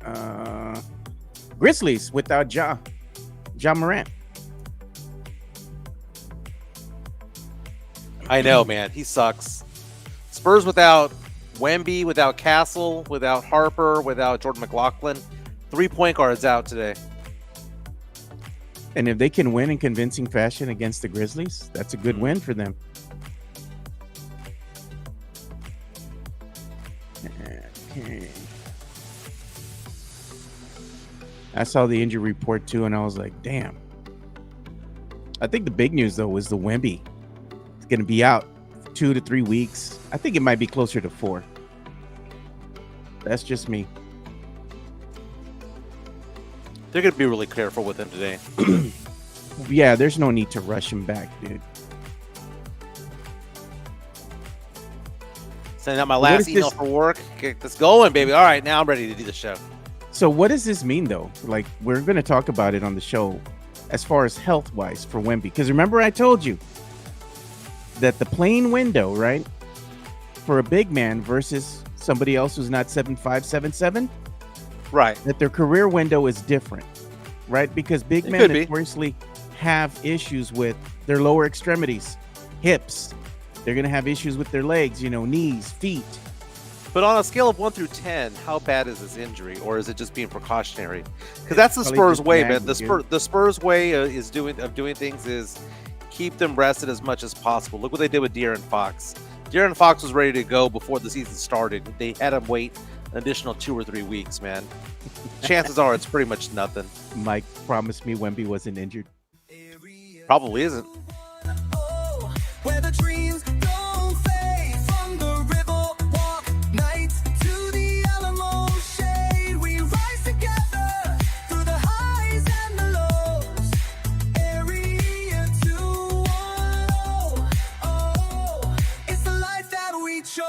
Uh, Grizzlies without Ja Morant. I know, man. He sucks. Spurs without Wemby, without Castle, without Harper, without Jordan McLaughlin. 3 point guards out today. And if they can win in convincing fashion against the Grizzlies, that's a good win for them. Okay. I saw the injury report too, and I was like, damn. I think the big news, though, was the Wemby. It's going to be out 2 to 3 weeks. I think it might be closer to 4. That's just me. They're going to be really careful with him today. Yeah, there's no need to rush him back, dude. Sending out my last email for work. Get this going, baby. All right, now I'm ready to do the show. So what does this mean, though? Like, we're going to talk about it on the show as far as health-wise for Wemby. Because remember I told you that the playing window, right, for a big man versus somebody else who's not 7'5", 7'7", right, that their career window is different, right? Because big men notoriously have issues with their lower extremities, hips. They're going to have issues with their legs, knees, feet. But on a scale of 1 through 10, how bad is this injury, or is it just being precautionary? Because that's the Spurs way, man. The Spurs way of doing things is keep them rested as much as possible. Look what they did with De'Aaron Fox. De'Aaron Fox was ready to go before the season started. They had him wait an additional 2 or 3 weeks, man. Chances are it's pretty much nothing. Mike promised me Wemby wasn't injured. Probably isn't. Where the dreams don't fade from the river walk nights to the Alamo shade. We rise together through the highs and the lows. Area 210. Oh, it's the life that we chose.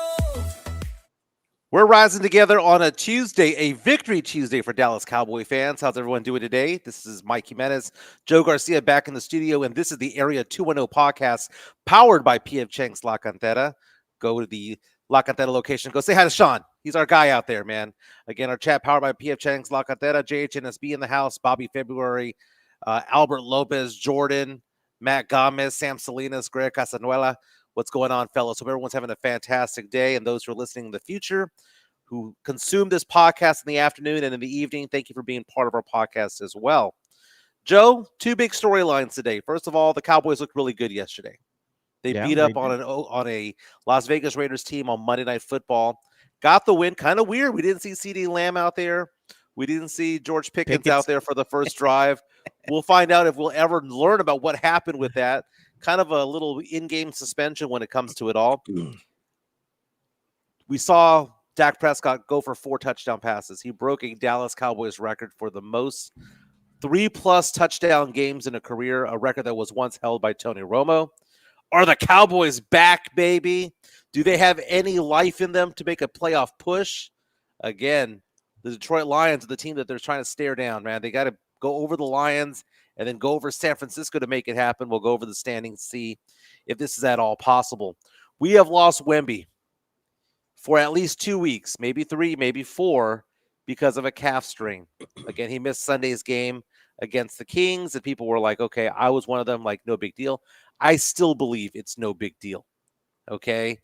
We're rising together on a Tuesday, a victory Tuesday for Dallas Cowboy fans. How's everyone doing today? This is Mike Jimenez, Joe Garcia back in the studio, and this is the Area 210 podcast powered by P.F. Chang's La Cantera. Go to the La Cantera location. Go say hi to Sean. He's our guy out there, man. Again, our chat powered by P.F. Chang's La Cantera, JHNSB in the house, Bobby February, Albert Lopez, Jordan, Matt Gomez, Sam Salinas, Greg Casanuela. What's going on, fellas? Hope everyone's having a fantastic day. And those who are listening in the future, who consume this podcast in the afternoon and in the evening, thank you for being part of our podcast as well. Joe, 2 big storylines today. First of all, the Cowboys looked really good yesterday. They beat up on a Las Vegas Raiders team on Monday Night Football. Got the win. Kind of weird. We didn't see CeeDee Lamb out there. We didn't see George Pickens out there for the first drive. We'll find out if we'll ever learn about what happened with that. Kind of a little in-game suspension when it comes to it all. We saw Dak Prescott go for 4 touchdown passes. He broke a Dallas Cowboys record for the most 3+ touchdown games in a career, a record that was once held by Tony Romo. Are the Cowboys back, baby? Do they have any life in them to make a playoff push? Again, the Detroit Lions are the team that they're trying to stare down, man. They got to go over the Lions and then go over San Francisco to make it happen. We'll go over the standings, see if this is at all possible. We have lost Wemby for at least 2 weeks, maybe 3, maybe 4, because of a calf strain. Again, he missed Sunday's game against the Kings, and people were like, okay, I was one of them, like, no big deal. I still believe it's no big deal, okay?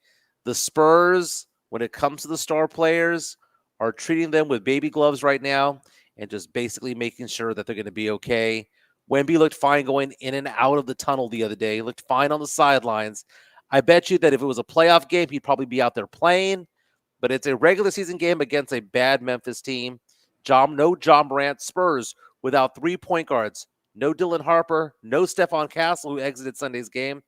The Spurs, when it comes to the star players, are treating them with baby gloves right now and just basically making sure that they're going to be okay. Wemby looked fine going in and out of the tunnel the other day. He looked fine on the sidelines. I bet you that if it was a playoff game, he'd probably be out there playing. But it's a regular season game against a bad Memphis team. No John Morant. Spurs without 3 point guards. No Dylan Harper. No Stephon Castle, who exited Sunday's game.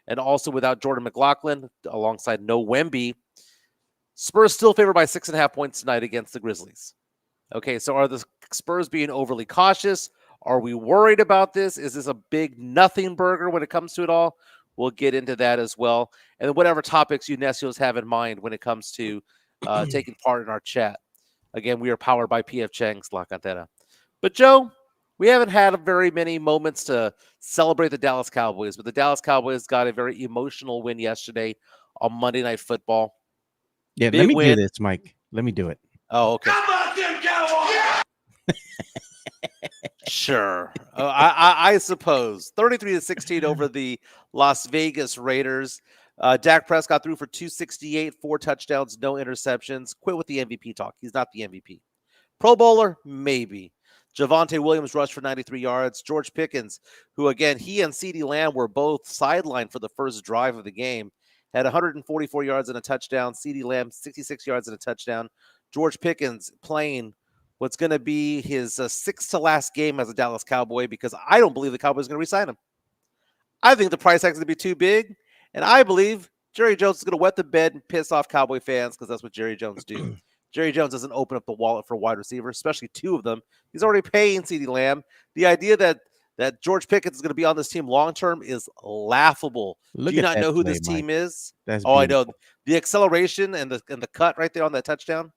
And also without Jordan McLaughlin, alongside no Wemby. Spurs still favored by 6.5 points tonight against the Grizzlies. Okay, so are the Spurs being overly cautious? Are we worried about this? Is this a big nothing burger when it comes to it all? We'll get into that as well. And whatever topics you Necios have in mind when it comes to taking part in our chat. Again, we are powered by P.F. Chang's La Cantera. But, Joe, we haven't had very many moments to celebrate the Dallas Cowboys, but the Dallas Cowboys got a very emotional win yesterday on Monday Night Football. Yeah, let me do this, Mike. Let me do it. Oh, okay. How about them Cowboys? Yeah! Sure. I suppose 33-16 over the Las Vegas Raiders. Dak Prescott threw for 268, 4 touchdowns, no interceptions. Quit with the MVP talk. He's not the MVP. Pro Bowler, maybe. Javonte Williams rushed for 93 yards. George Pickens, who again, he and CeeDee Lamb were both sidelined for the first drive of the game, had 144 yards and a touchdown. CeeDee Lamb, 66 yards and a touchdown. George Pickens playing what's going to be his sixth to last game as a Dallas Cowboy, because I don't believe the Cowboys are going to re-sign him. I think the price tag is going to be too big, and I believe Jerry Jones is going to wet the bed and piss off Cowboy fans, because that's what Jerry Jones do. Jerry Jones doesn't open up the wallet for wide receivers, especially 2 of them. He's already paying CeeDee Lamb. The idea that George Pickens is going to be on this team long term is laughable. Look Do you at not that know who play, this team Mike. is? That's I know beautiful. the acceleration and the cut right there on that touchdown.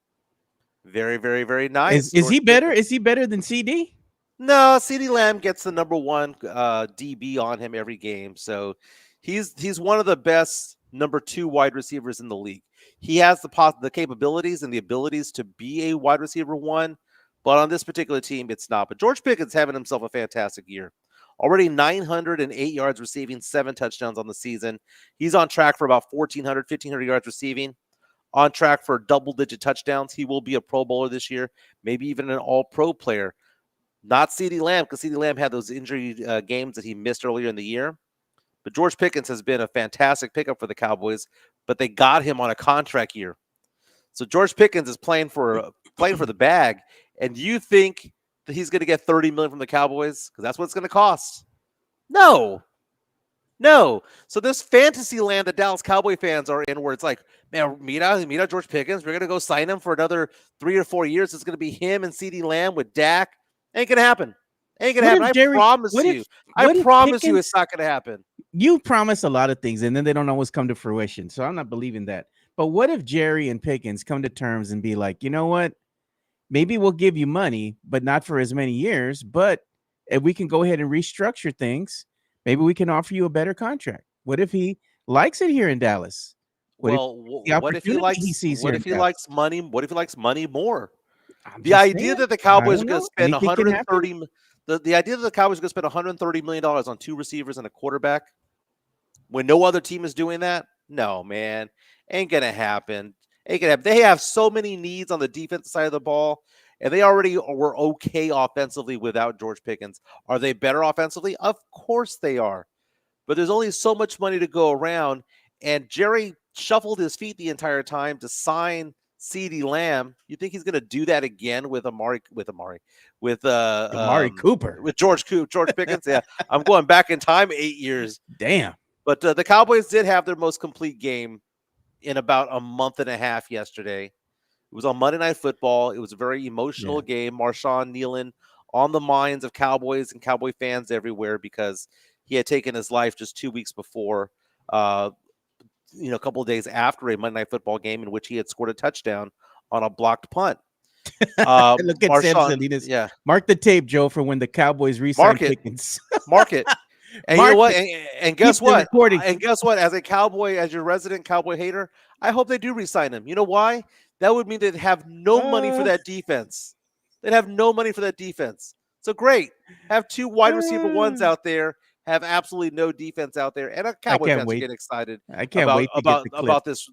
Very, very, very nice. Is he George better? Pickens. Is he better than CD? No, CeeDee Lamb gets the number 1 DB on him every game, so he's one of the best number 2 wide receivers in the league. He has the capabilities and the abilities to be a wide receiver 1, but on this particular team, it's not. But George Pickens having himself a fantastic year. Already 908 yards receiving, 7 touchdowns on the season. He's on track for about 1,500 yards receiving, on track for double-digit touchdowns. He will be a Pro Bowler this year, maybe even an All-Pro player. Not CeeDee Lamb, because CeeDee Lamb had those injury games that he missed earlier in the year. But George Pickens has been a fantastic pickup for the Cowboys, but they got him on a contract year. So George Pickens is playing for the bag, and you think that he's going to get $30 million from the Cowboys because that's what it's going to cost? No. So this fantasy land that Dallas Cowboy fans are in, where it's like, man, meet out George Pickens. We're going to go sign him for another 3 or 4 years. It's going to be him and CeeDee Lamb with Dak. Ain't going to happen. I promise you. I promise you it's not going to happen. You promise a lot of things, and then they don't always come to fruition. So I'm not believing that. But what if Jerry and Pickens come to terms and be like, you know what? Maybe we'll give you money, but not for as many years. But if we can go ahead and restructure things, maybe we can offer you a better contract. What if he likes it here in Dallas? What if he likes money? What if he likes money more? The idea that the Cowboys are going to spend 130 the idea that the Cowboys are going to spend $130 million on 2 receivers and a quarterback when no other team is doing that, no, man, ain't going to happen. They have so many needs on the defensive side of the ball, and they already were okay offensively without George Pickens. Are they better offensively? Of course they are. But there's only so much money to go around, and Jerry shuffled his feet the entire time to sign CeeDee Lamb. You think he's going to do that again with Amari Cooper, with George Pickens? Yeah, I'm going back in time 8 years. Damn. But the Cowboys did have their most complete game in about a month and a half yesterday. It was on Monday Night Football. It was a very emotional game. Marshawn kneeling on the minds of Cowboys and Cowboy fans everywhere because he had taken his life just 2 weeks before. A couple of days after a Monday Night Football game in which he had scored a touchdown on a blocked punt. Look at Sam Salinas. Yeah. Mark the tape, Joe, for when the Cowboys re-sign Pickens. Mark it. And you know what? And guess what? And guess what? As your resident Cowboy hater, I hope they do re-sign him. You know why? That would mean they'd have no money for that defense. They'd have no money for that defense. So great. Have 2 wide receiver 1s out there. Have absolutely no defense out there, and a Cowboy fans get excited. I can't wait about this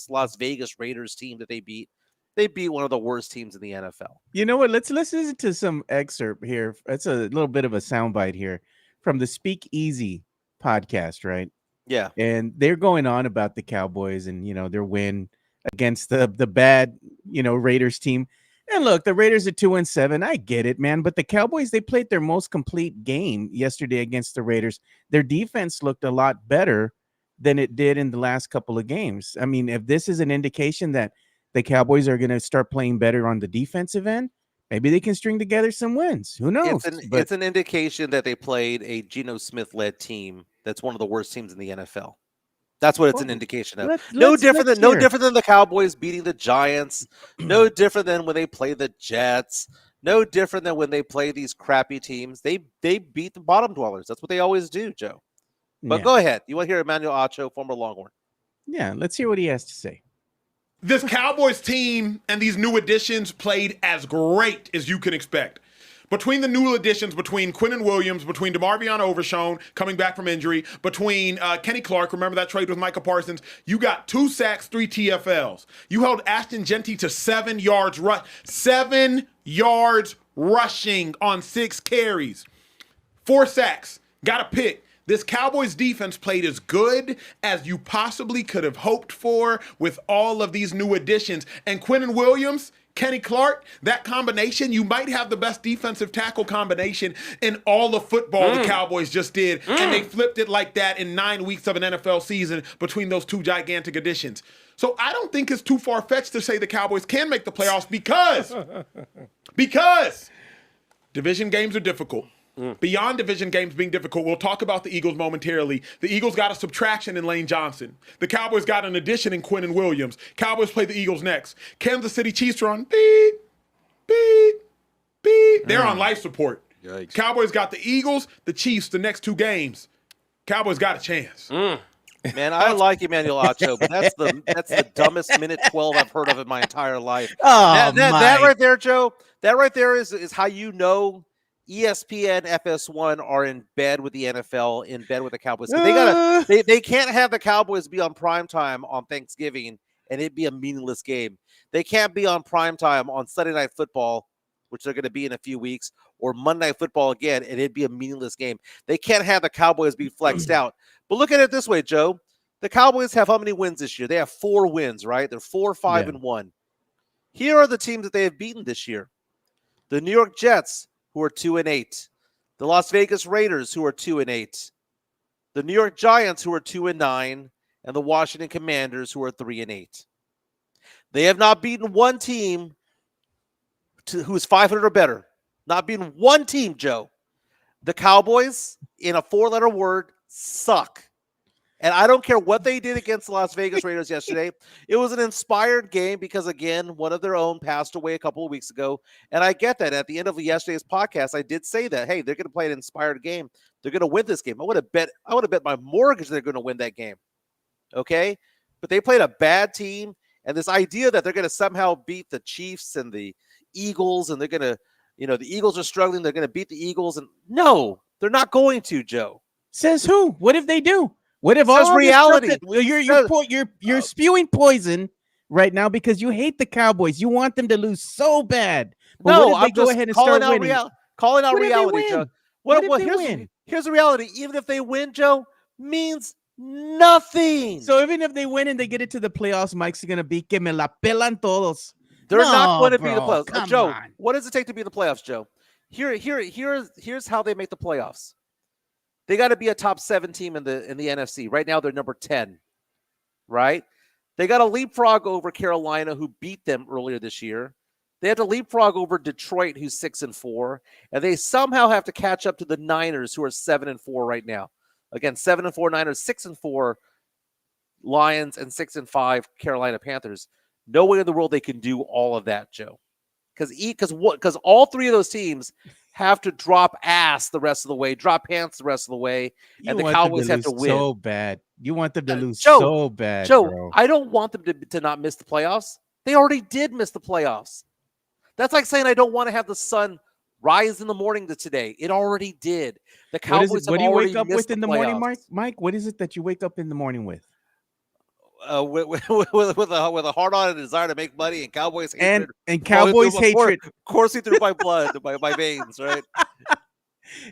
Las Vegas Raiders team that they beat. They beat one of the worst teams in the NFL. You know what? Let's listen to some excerpt here. It's a little bit of a soundbite here from the Speak Easy podcast, right? Yeah, and they're going on about the Cowboys and their win against the bad Raiders team. And look, the Raiders are 2-7. I get it, man. But the Cowboys, they played their most complete game yesterday against the Raiders. Their defense looked a lot better than it did in the last couple of games. I mean, if this is an indication that the Cowboys are going to start playing better on the defensive end, maybe they can string together some wins. Who knows? It's an indication that they played a Geno Smith-led team that's one of the worst teams in the NFL. That's what it's an indication of. No different than the Cowboys beating the Giants. No different than when they play the Jets. No different than when they play these crappy teams. They beat the bottom dwellers. That's what they always do, Joe. But go ahead. You want to hear Emmanuel Acho, former Longhorn? Yeah, let's hear what he has to say. this Cowboys team and these new additions played as great as you can expect. Between the new additions, between Quinnen Williams, between DeMarvion Overshown coming back from injury, between Kenny Clark, remember that trade with Micah Parsons, you got 2 sacks, 3 TFLs. You held Ashton Genty to 7 yards 7 yards rushing on 6 carries. 4 sacks, got a pick. This Cowboys defense played as good as you possibly could have hoped for with all of these new additions. And Quinnen Williams, Kenny Clark, that combination, you might have the best defensive tackle combination in all of football the Cowboys just did. And they flipped it like that in 9 weeks of an NFL season between those 2 gigantic additions. So I don't think it's too far-fetched to say the Cowboys can make the playoffs because division games are difficult. Beyond division games being difficult, we'll talk about the Eagles momentarily. The Eagles got a subtraction in Lane Johnson. The Cowboys got an addition in Quinnen Williams. Cowboys play the Eagles next. Kansas City Chiefs are on beep, beep, beep. They're on life support. Yikes. Cowboys got the Eagles, the Chiefs, the next 2 games. Cowboys got a chance. Man, I like Emmanuel Acho, but that's the dumbest minute 12 I've heard of in my entire life. Oh, that right there, Joe, that right there is how you know ESPN, FS1 are in bed with the NFL, in bed with the Cowboys. They can't have the Cowboys be on primetime on Thanksgiving and it be a meaningless game. They can't be on primetime on Sunday Night Football, which they're going to be in a few weeks, or Monday Night Football again, and it'd be a meaningless game. They can't have the Cowboys be flexed out. But look at it this way, Joe. The Cowboys have how many wins this year? They have 4 wins, right? They're 4-5-1. Here are the teams that they have beaten this year. The New York Jets, who are 2-8. The Las Vegas Raiders, who are 2-8. The New York Giants, who are 2-9. And the Washington Commanders, who are 3-8. They have not beaten one team who is 500 or better. Not beaten one team, Joe. The Cowboys, in a 4-letter word, suck. And I don't care what they did against the Las Vegas Raiders yesterday. It was an inspired game because, again, one of their own passed away a couple of weeks ago. And I get that. At the end of yesterday's podcast, I did say that, hey, they're going to play an inspired game. They're going to win this game. I would have bet my mortgage they're going to win that game. Okay? But they played a bad team. And this idea that they're going to somehow beat the Chiefs and the Eagles, and they're going to, the Eagles are struggling, they're going to beat the Eagles. And no, they're not going to, Joe. Says who? What if they do? What if all reality? You're spewing poison right now because you hate the Cowboys. You want them to lose so bad. But no, I'm go ahead and start winning. Calling out reality, Joe. Here's the reality. Even if they win, Joe, means nothing. So even if they win and they get it to the playoffs, Mike's gonna be que me la pelan todos. They're not going to be the playoffs. Come Joe, on. what does it take to be in the playoffs, Joe? Here's how they make the playoffs. They got to be a top 7 team in the NFC. Right now, they're number 10, right? They got to leapfrog over Carolina, who beat them earlier this year. They have to leapfrog over Detroit, who's 6-4, and they somehow have to catch up to the Niners, who are 7-4 right now. Again, 7-4 Niners, 6-4 Lions, and 6-5 Carolina Panthers. No way in the world they can do all of that, Joe. Because all 3 of those teams have to drop ass the rest of the way, drop pants the rest of the way, and the Cowboys have to win so bad. You want them to lose Joe, so bad, Joe. bro. I don't want them to not miss the playoffs. They already did miss the playoffs. That's like saying I don't want to have the sun rise in the morning today. It already did. The Cowboys what do you wake up with in the morning, Mike? What is it that you wake up in the morning with? With a heart on and a desire to make money and Cowboys hatred. And Cowboys hatred coursing through my blood, my veins, right?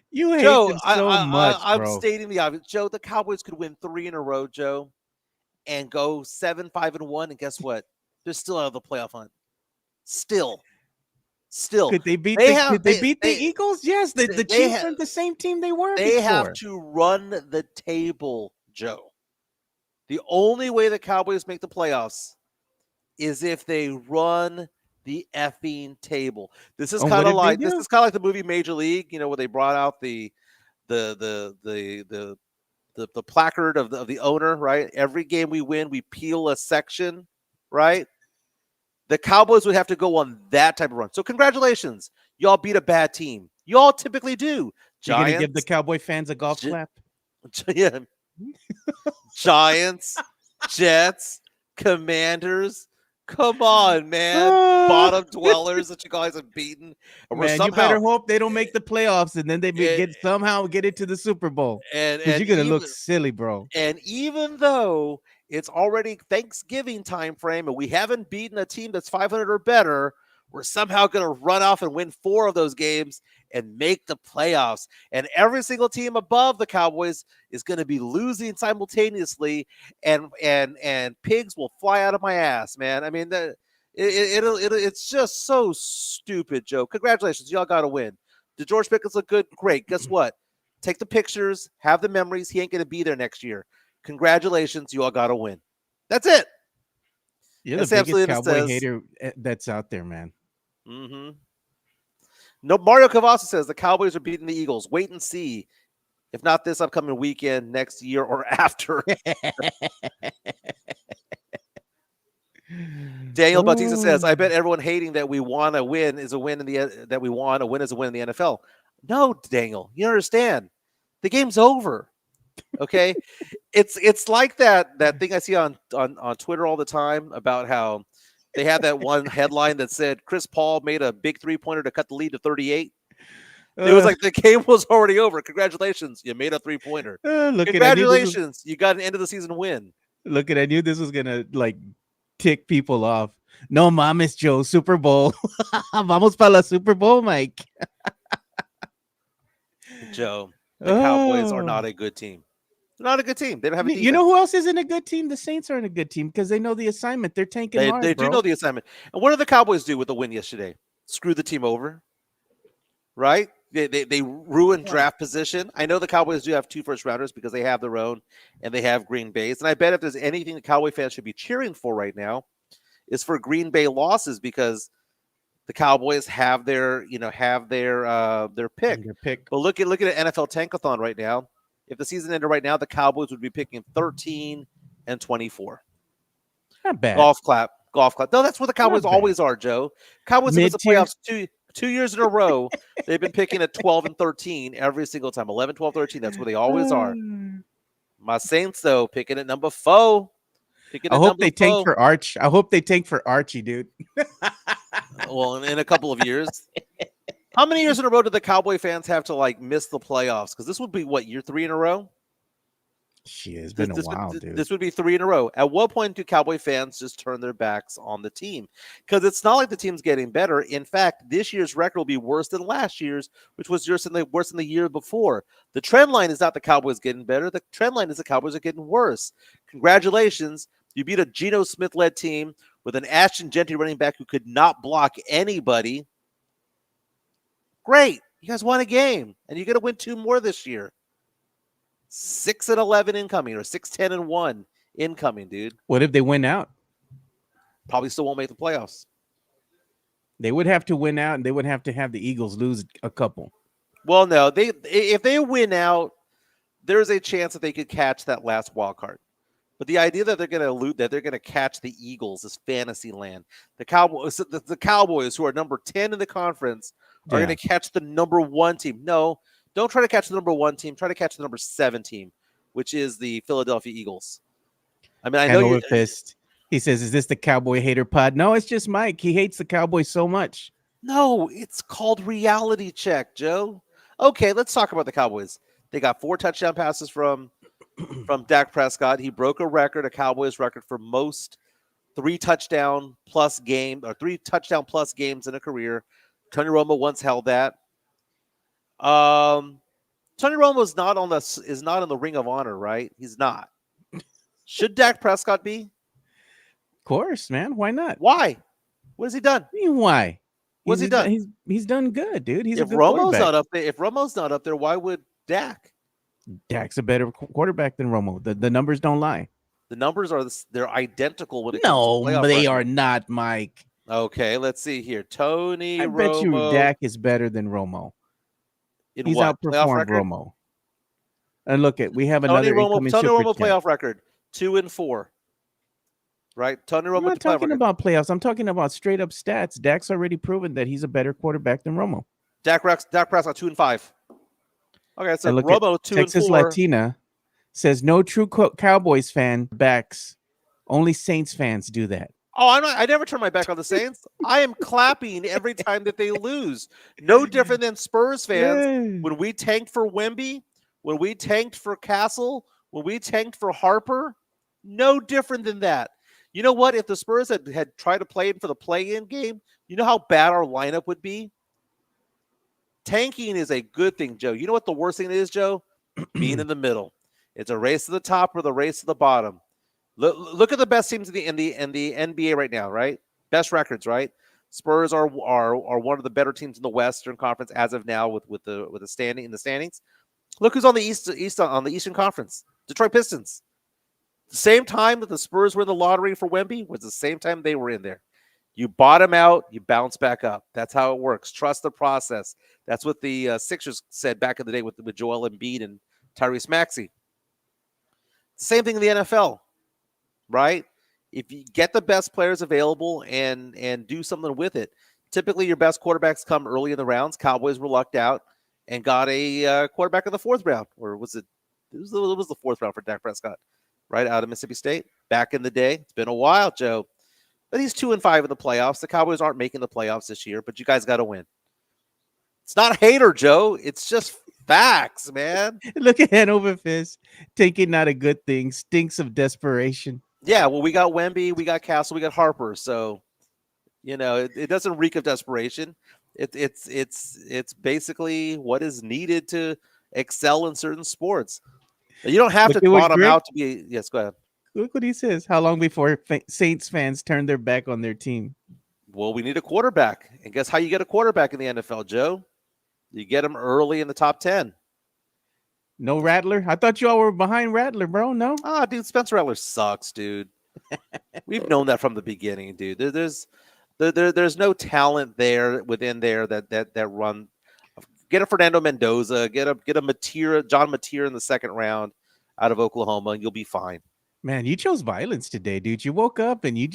You hate Joe, them so much, I'm bro. stating the obvious. Joe, the Cowboys could win 3 in a row, Joe, and go 7-5-1, and guess what? They're still out of the playoff hunt. Still. Could they beat the Eagles? Yes, the Chiefs are the same team they were. They have to run the table, Joe. The only way the Cowboys make the playoffs is if they run the effing table. This is kind of like the movie Major League, where they brought out the placard of the owner, right? Every game we win, we peel a section, right? The Cowboys would have to go on that type of run. So congratulations, y'all beat a bad team. Y'all typically do. You're gonna give the Cowboy fans a golf clap? Yeah. Giants, Jets, Commanders, Come on, man. Bottom dwellers that you guys have beaten. And we're Man, you somehow better hope they don't make the playoffs and then they Eh, somehow get into the Super Bowl because and you're gonna look even silly, bro. and even though it's already Thanksgiving time frame and we haven't beaten a team that's 500 or better, we're somehow going to run off and win 4 of those games and make the playoffs. And every single team above the Cowboys is going to be losing simultaneously, and pigs will fly out of my ass, man. I mean, it's just so stupid, Joe. Congratulations, y'all got to win. Did George Pickens look good? Great. Guess what? Take the pictures, have the memories. He ain't going to be there next year. Congratulations, you all got to win. That's it. You're And the Sam biggest Salinas Cowboy says, hater that's out there, man. Mm-hmm. No, Mario Cavazza says the Cowboys are beating the Eagles. Wait and see. If not this upcoming weekend, next year or after. Daniel Bautista says, I bet everyone hating that we want to win is a win in the that we want a win is a win in the NFL. No, Daniel, you understand. The game's over. Okay. It's like that thing I see on Twitter all the time about how they have that one headline that said Chris Paul made a big 3-pointer to cut the lead to 38. It was like the game was already over. Congratulations, you made a 3-pointer. Congratulations, you got an end of the season win. Look at, I knew this was gonna like tick people off. No mames, Joe. Super Bowl. Vamos para la Super Bowl, Mike. Joe, the Cowboys are not a good team. They're not a good team. They don't have a defense. You know who else isn't a good team? The Saints aren't a good team because they know the assignment. They're tanking hard, They bro. do know the assignment. And what did the Cowboys do with the win yesterday? Screw the team over, right? They ruined draft position. I know the Cowboys do have 2 first-rounders because they have their own and they have Green Bay's. And I bet if there's anything the Cowboy fans should be cheering for right now is for Green Bay losses because the Cowboys have their pick. But look at NFL Tankathon right now. If the season ended right now, the Cowboys would be picking 13 and 24. Not bad. Golf clap. No, that's what the Cowboys always are, Joe. Cowboys have been to the playoffs two years in a row. They've been picking at 12 and 13 every single time. 11, 12, 13. That's where they always are. My Saints, though, picking at number 4. I hope they tank for Arch. I hope they tank for Archie, dude. Well, in a couple of years. How many years in a row did the Cowboy fans have to miss the playoffs? Because this would be year 3 in a row? Shit, it's been a while, dude. This would be 3 in a row. At what point do Cowboy fans just turn their backs on the team? Because it's not like the team's getting better. In fact, this year's record will be worse than last year's, which was worse than the year before. The trend line is not the Cowboys getting better. The trend line is the Cowboys are getting worse. Congratulations. You beat a Geno Smith-led team with an Ashton Genty running back who could not block anybody. Great. You guys won a game, and you're going to win 2 more this year. 6-11 incoming, or 6-10-1 incoming, dude. What if they win out? Probably still won't make the playoffs. They would have to win out, and they would have to have the Eagles lose a couple. Well, no. If they win out, there's a chance that they could catch that last wild card. But the idea that they're going to catch the Eagles is fantasy land. The Cowboys, who are number 10 in the conference, are going to catch the number 1 team. No, don't try to catch the number 1 team. Try to catch the number 7 team, which is the Philadelphia Eagles. I mean, I know you're pissed. He says, "Is this the Cowboy hater pod?" No, it's just Mike. He hates the Cowboys so much. No, it's called reality check, Joe. Okay, let's talk about the Cowboys. They got 4 touchdown passes from Dak Prescott. He broke a Cowboys record for most 3 touchdown plus games in a career. Tony Romo once held that. Tony Romo is not in the Ring of Honor, right? He's not. Should Dak Prescott be? Of course, man. Why not? Why? What has he done? I mean, why? What's he done? He's done good, dude. He's if a good Romo's not up there, why would Dak? Dak's a better quarterback than Romo. The numbers don't lie. The numbers they're identical when it comes to playoff they record. are not, Mike. Okay, let's see here. Tony I Romo. bet you Dak is better than Romo. He's what? Outperformed Romo. And look we have Tony another Romo super playoff chat. record 2-4. Right? Tony Romo. I'm not talking about playoffs. I'm talking about straight up stats. Dak's already proven that he's a better quarterback than Romo. Dak Prescott 2-5. Okay, so look Romo at 2-4. Texas Latina says no true Cowboys fan backs. Only Saints fans do that. Oh, I never turn my back on the Saints. I am clapping every time that they lose. No different than Spurs fans. Yeah. When we tanked for Wemby, when we tanked for Castle, when we tanked for Harper, no different than that. You know what? If the Spurs had tried to play for the play-in game, you know how bad our lineup would be? Tanking is a good thing, Joe. You know what the worst thing is, Joe? Being in the middle. It's a race to the top or the race to the bottom. Look at the best teams in the NBA right now, right? Best records, right? Spurs are one of the better teams in the Western Conference as of now with the standings. Look who's on the Eastern Conference. Detroit Pistons. The same time that the Spurs were in the lottery for Wemby was the same time they were in there. You bottom out, you bounce back up. That's how it works. Trust the process. That's what the Sixers said back in the day with Joel Embiid and Tyrese Maxey. Same thing in the NFL. Right? If you get the best players available and do something with it, typically your best quarterbacks come early in the rounds. Cowboys were lucked out and got a quarterback in the fourth round, or was it? It was the fourth round for Dak Prescott, right out of Mississippi State back in the day. It's been a while, Joe, but he's 2-5 in the playoffs. The Cowboys aren't making the playoffs this year, but you guys got to win. It's not hater, Joe. It's just facts, man. Look at Hanover Fist. Taking not a good thing. Stinks of desperation. Yeah, well, we got Wemby, we got Castle, we got Harper. So, it doesn't reek of desperation. It's basically what is needed to excel in certain sports. You don't have Look to at what bottom Greg- out to be. Yes, go ahead. Look what he says. How long before Saints fans turn their back on their team? Well, we need a quarterback, and guess how you get a quarterback in the NFL, Joe? You get him early in the top 10. No Rattler? I thought you all were behind Rattler, bro. No? Ah, dude, Spencer Rattler sucks, dude. We've known that from the beginning, dude. There's no talent within there that run. Get a Fernando Mendoza, get a John Mateer in the second round out of Oklahoma, and you'll be fine. Man, you chose violence today, dude. You woke up and you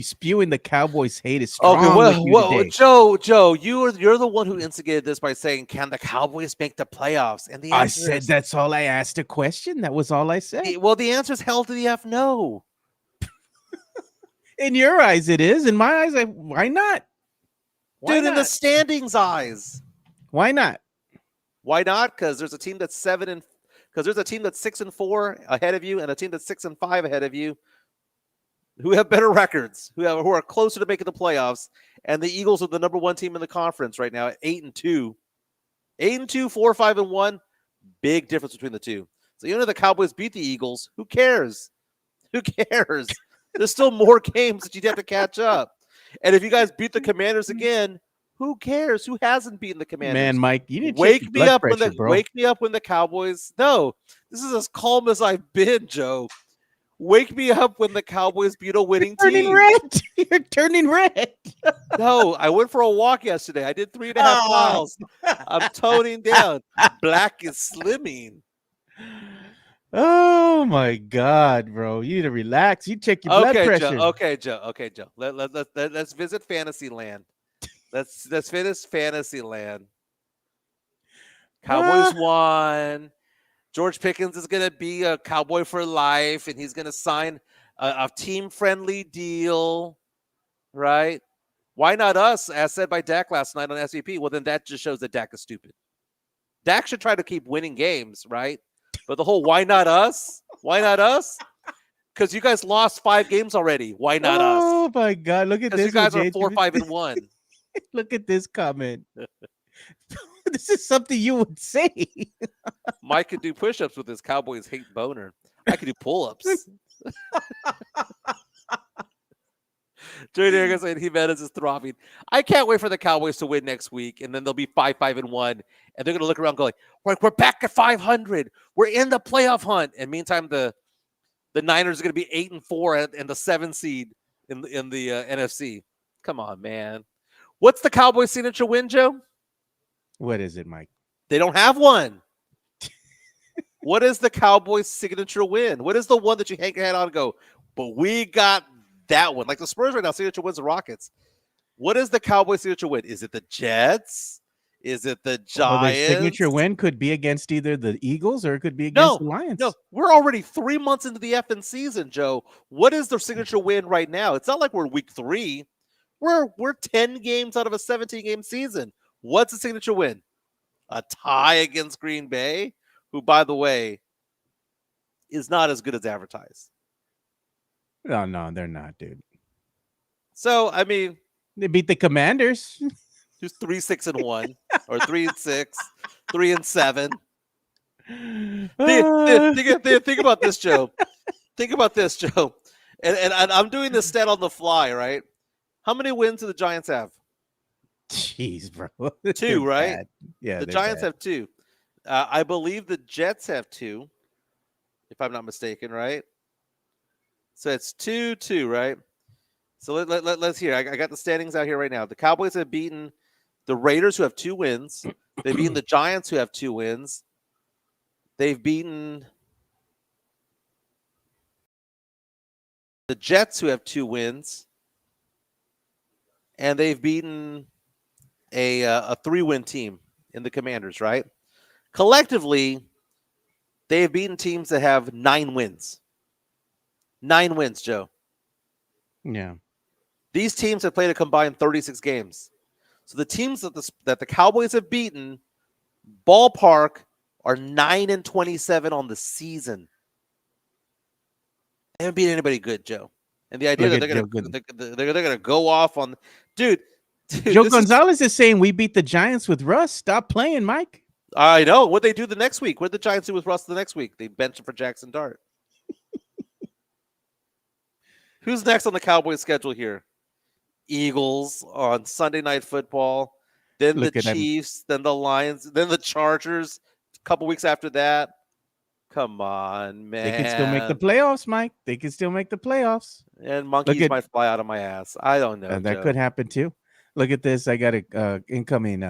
spewing the Cowboys hate is strong. Okay, Joe, you're the one who instigated this by saying, "Can the Cowboys make the playoffs?" And the answer I said is, that's all I asked a question. That was all I said. well, the answer is hell to the F no. In your eyes, it is. In my eyes, why not? Why Dude, not? in the standings eyes. Why not? Why not? Because there's a team that's 6-4 ahead of you, and a team that's 6-5 ahead of you, who have better records, who are closer to making the playoffs. And the Eagles are the number one team in the conference right now at 8-2. 8-2, 4-5-1. Big difference between the two. So even if the Cowboys beat the Eagles, who cares? Who cares? There's still more games that you'd have to catch up. And if you guys beat the Commanders again, who cares? Who hasn't beaten the Commanders? Man, Mike, you need to wake check me your blood up pressure, bro. Wake me up when the Cowboys. No, this is as calm as I've been, Joe. Wake me up when the Cowboys beat a winning Turning team. red. You're turning red. No, I went for a walk yesterday. I did 3.5 miles. I'm toning down. Black is slimming. Oh my God, bro! You need to relax. You check your blood pressure. Okay, Joe. Let's visit Fantasyland. Let's visit Fantasyland. Cowboys won. George Pickens is going to be a Cowboy for life, and he's going to sign a team-friendly deal, right? Why not us, as said by Dak last night on SVP? Well, then that just shows that Dak is stupid. Dak should try to keep winning games, right? But the whole why not us? Why not us? Because you guys lost 5 games already. Why not us? Oh my God! Look at Because this. you guys one, are Jay. 4-5-1. Look at this comment. This is something you would say. Mike could do push-ups with his Cowboys hate boner. I could do pull-ups. Jerry Harris and Jimenez is throbbing. I can't wait for the Cowboys to win next week, and then they'll be 5-5-1, and they're going to look around going, we're back at 500. We're in the playoff hunt. And meantime, the Niners are going to be 8-4 and the 7 seed in the NFC. Come on, man. What's the Cowboys' signature win, Joe? What is it, Mike? They don't have one. What is the Cowboys' signature win? What is the one that you hang your head on and go, but we got that one? Like the Spurs right now, signature wins the Rockets. What is the Cowboys' signature win? Is it the Jets? Is it the Well, their Giants? signature win could be against either the Eagles or it could be against the No, Lions. no, we're already 3 months into the effing season, Joe. What is their signature win right now? It's not like we're week 3. We're 10 games out of a 17-game season. What's the signature win? A tie against Green Bay, who, by the way, is not as good as advertised. No, they're not, dude. So, I mean, They beat the Commanders. who's 3-6-1 or 3-6, 3-7. Think about this, Joe. Think about this, Joe. And I'm doing this stat on the fly, right? How many wins do the Giants have? Jeez, bro. 2, They're right? bad. Yeah, The they're Giants bad. have 2. I believe the Jets have 2, if I'm not mistaken, right? So it's 2-2, right? So let's hear. I got the standings out here right now. The Cowboys have beaten the Raiders, who have 2 wins. They've beaten the Giants, who have 2 wins. They've beaten the Jets, who have 2 wins. And they've beaten a 3-win team in the Commanders, right? Collectively, they have beaten teams that have 9 wins. 9 wins, Joe. Yeah. These teams have played a combined 36 games. So the teams that the Cowboys have beaten, ballpark, are 9-27 on the season. They haven't beaten anybody good, Joe. And the idea Look that at Joe Good. they're gonna go off on, dude. Joe this is- Gonzalez is saying we beat the Giants with Russ. Stop playing, Mike. I know what they do the next week. What did the Giants do with Russ the next week? They bench him for Jackson Dart. Who's next on the Cowboys schedule here? Eagles on Sunday Night Football, then Look the at them. Chiefs, then the Lions, then the Chargers. A couple weeks after that. Come on, man. They can still make the playoffs, Mike. They can still make the playoffs. And monkeys at- might fly out of my ass. I don't know. And that Joe. could happen too. Look at this. I got a incoming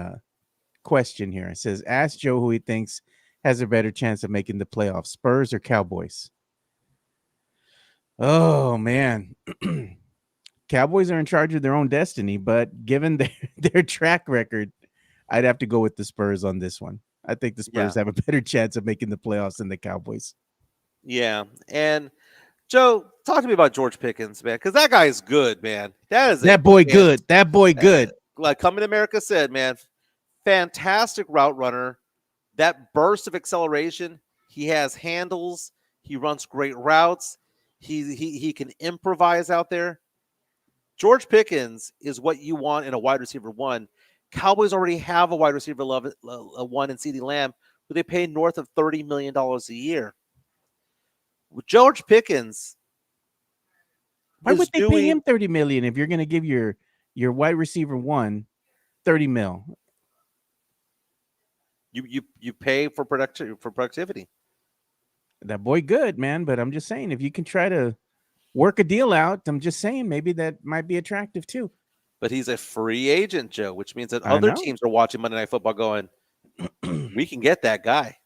question here. It says, ask Joe who he thinks has a better chance of making the playoffs, Spurs or Cowboys. Oh, man. Cowboys are in charge of their own destiny, but given their track record, I'd have to go with the Spurs on this one. I think the Spurs have a better chance of making the playoffs than the Cowboys. Yeah. And Joe, talk to me about George Pickens, man, because that guy is good, man. That boy good. That boy good. Like Coming to America said, man, fantastic route runner. That burst of acceleration, he has handles. He runs great routes. He can improvise out there. George Pickens is what you want in a wide receiver 1. Cowboys already have a wide receiver 1 in CeeDee Lamb, who they pay north of $30 million a year. With George Pickens, why would they pay him $30 million if you're going to give your wide receiver 1 $30 million? You pay for productivity. That boy good, man, but I'm just saying if you can try to work a deal out, I'm just saying maybe that might be attractive too. But he's a free agent, Joe, which means that other teams are watching Monday Night Football going, we can get that guy.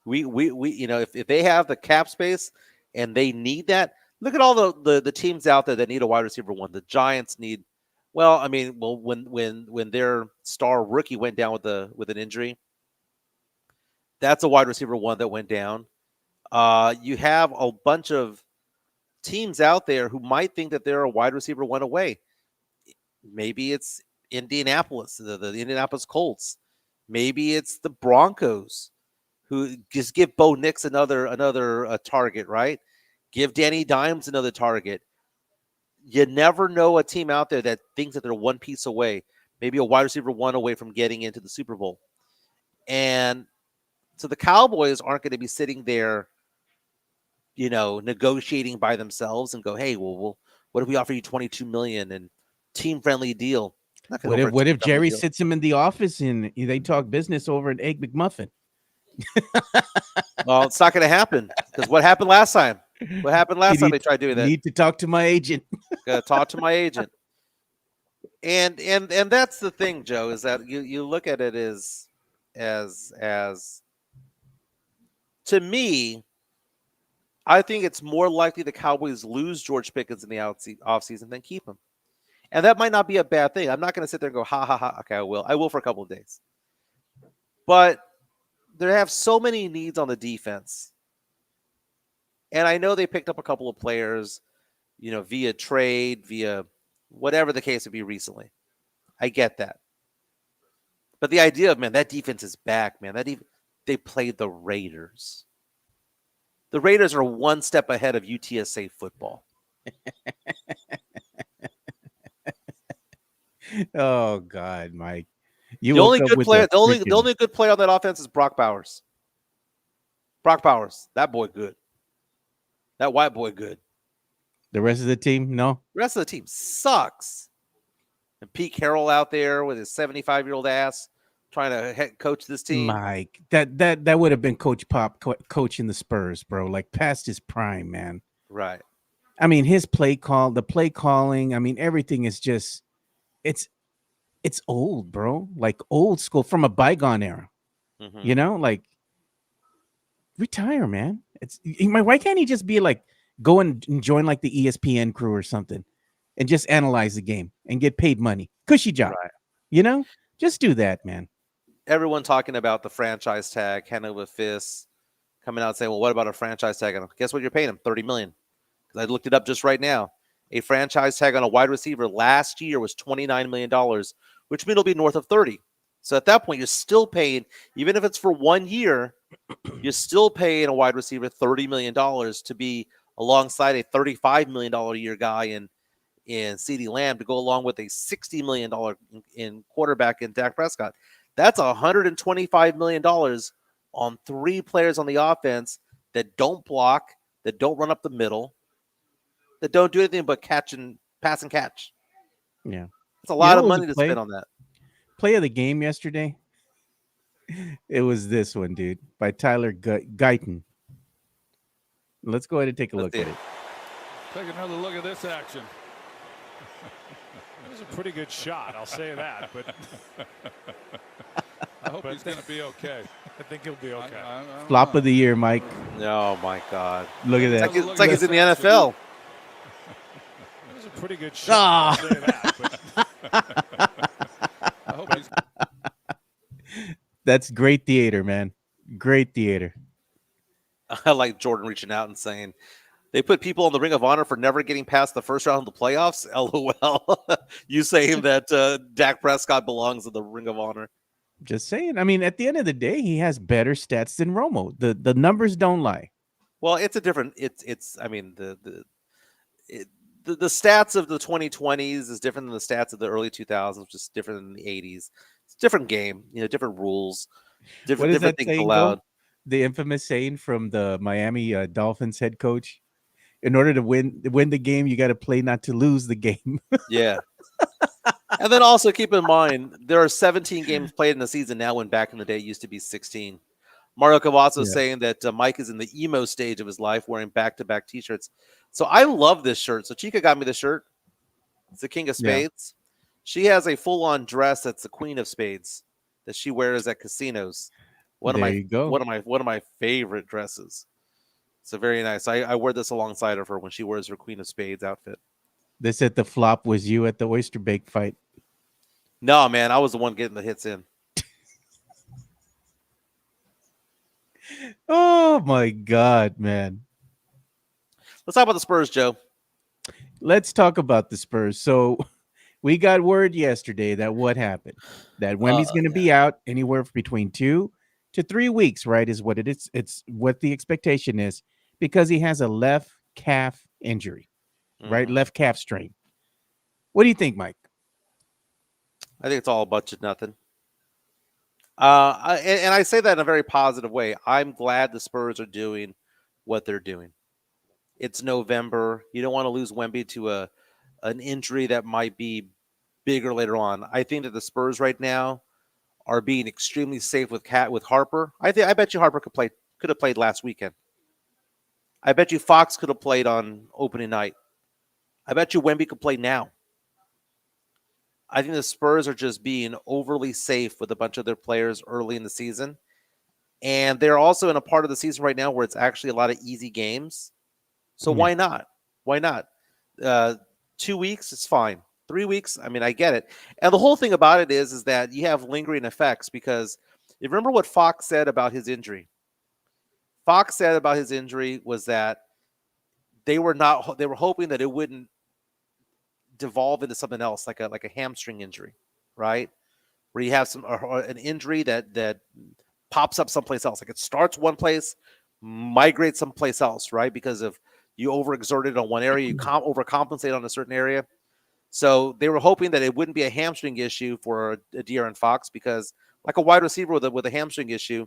We if they have the cap space and they need that, look at all the teams out there that need a wide receiver 1. The Giants need, when their star rookie went down with an injury, that's a wide receiver 1 that went down. You have a bunch of teams out there who might think that they're a wide receiver 1 away. Maybe it's Indianapolis, the Indianapolis Colts. Maybe it's the Broncos, who just give Bo Nix another target, right? Give Danny Dimes another target. You never know a team out there that thinks that they're one piece away, maybe a wide receiver 1 away from getting into the Super Bowl. And so the Cowboys aren't going to be sitting there, negotiating by themselves and go, hey, well, what if we offer you $22 million and team-friendly deal? What if Jerry sits him in the office and they talk business over an Egg McMuffin? Well, it's not going to happen because what happened last time? What happened last time they tried doing that? Need to talk to my agent. Got to talk to my agent. And that's the thing, Joe, is that you look at it as to me, I think it's more likely the Cowboys lose George Pickens in the offseason than keep him. And that might not be a bad thing. I'm not going to sit there and go, ha, ha, ha. Okay, I will. I will for a couple of days. But they have so many needs on the defense. And I know they picked up a couple of players, via trade, via whatever the case would be recently. I get that. But the idea of, man, that defense is back, man. They played the Raiders. The Raiders are one step ahead of UTSA football. Oh God, Mike. You The woke only up good with player, a the only good player on that offense is Brock Bowers. Brock Bowers, that boy good. That white boy good. the rest of the team. No, The rest of the team sucks. And Pete Carroll out there with his 75-year-old ass trying to head coach this team. Mike. That would have been Coach Pop coaching the Spurs, bro. Like past his prime, man. Right. I mean, his play calling. I mean, everything is just it's old, bro. Like old school from a bygone era. Mhm. Like retire, man. Why can't he just be like go and join like the ESPN crew or something and just analyze the game and get paid money? Cushy job. Right. Just do that, man. Everyone talking about the franchise tag, hand over fist, coming out saying, well, what about a franchise tag? And guess what you're paying him? $30 million. Because I looked it up just right now. A franchise tag on a wide receiver last year was $29 million, which means it'll be north of 30. So at that point, you're still paying, even if it's for 1 year, you're still paying a wide receiver $30 million to be alongside a $35 million a year guy in CeeDee Lamb to go along with a $60 million in quarterback in Dak Prescott. That's $125 million on 3 players on the offense that don't block, that don't run up the middle, that don't do anything but pass and catch. Yeah. It's a lot of What was money the to spend on that. play of the game yesterday? It was this one, dude, by Tyler Guyton. Let's go ahead and take a look at it. Take another look at this action. It was a pretty good shot, I'll say that. But I hope he's going to be okay. I think he'll be okay. Flop of the year, Mike. Oh, my God. Look at that. It's like he's in the NFL. It was a pretty good shot, I'll say that. But I hope he's That's great theater, man. Great theater. I like Jordan reaching out and saying, they put people in the Ring of Honor for never getting past the first round of the playoffs. LOL. You saying that Dak Prescott belongs in the Ring of Honor. Just saying. I mean, at the end of the day, he has better stats than Romo. The numbers don't lie. Well, it's a different. It's. I mean, the stats of the 2020s is different than the stats of the early 2000s, just different than the 80s. It's a different game, different rules, What different is that things saying, allowed. though? The infamous saying from the Miami Dolphins head coach: "In order to win the game, you got to play not to lose the game." Yeah. And then also keep in mind, there are 17 games played in the season now when back in the day it used to be 16. Mario Cavazzo saying that Mike is in the emo stage of his life wearing back-to-back T-shirts. So I love this shirt. So Chica got me the shirt. It's the King of Spades. She has a full-on dress that's the Queen of Spades that she wears at casinos. One of my favorite dresses. So very nice. I wear this alongside of her when she wears her Queen of Spades outfit. They said the flop was you at the oyster bake fight. No, man, I was the one getting the hits in. Oh my God, man. Let's talk about the Spurs, Joe. Let's talk about the Spurs. So we got word yesterday that what happened? That Wemby's going to be out anywhere between 2 to 3 weeks, right? Is what it is. It's what the expectation is because he has a left calf injury, right? Left calf strain. What do you think, Mike? I think it's all a bunch of nothing. And I say that in a very positive way. I'm glad the Spurs are doing what they're doing. It's November. You don't want to lose Wemby to an injury that might be bigger later on. I think that the Spurs right now are being extremely safe with Harper. I bet you Harper could have played last weekend. I bet you Fox could have played on opening night. I bet you Wemby could play now. I think the Spurs are just being overly safe with a bunch of their players early in the season. And they're also in a part of the season right now where it's actually a lot of easy games. So why not? Why not? 2 weeks, it's fine. 3 weeks, I mean, I get it. And the whole thing about it is that you have lingering effects because You remember what Fox said about his injury? Fox said about his injury was that they were hoping that it wouldn't devolve into something else, like a hamstring injury, right? Where you have an injury that pops up someplace else. Like it starts one place, migrates someplace else, right? Because of you overexerted on one area, you overcompensate on a certain area. So they were hoping that it wouldn't be a hamstring issue for a De'Aaron Fox, because like a wide receiver with a hamstring issue,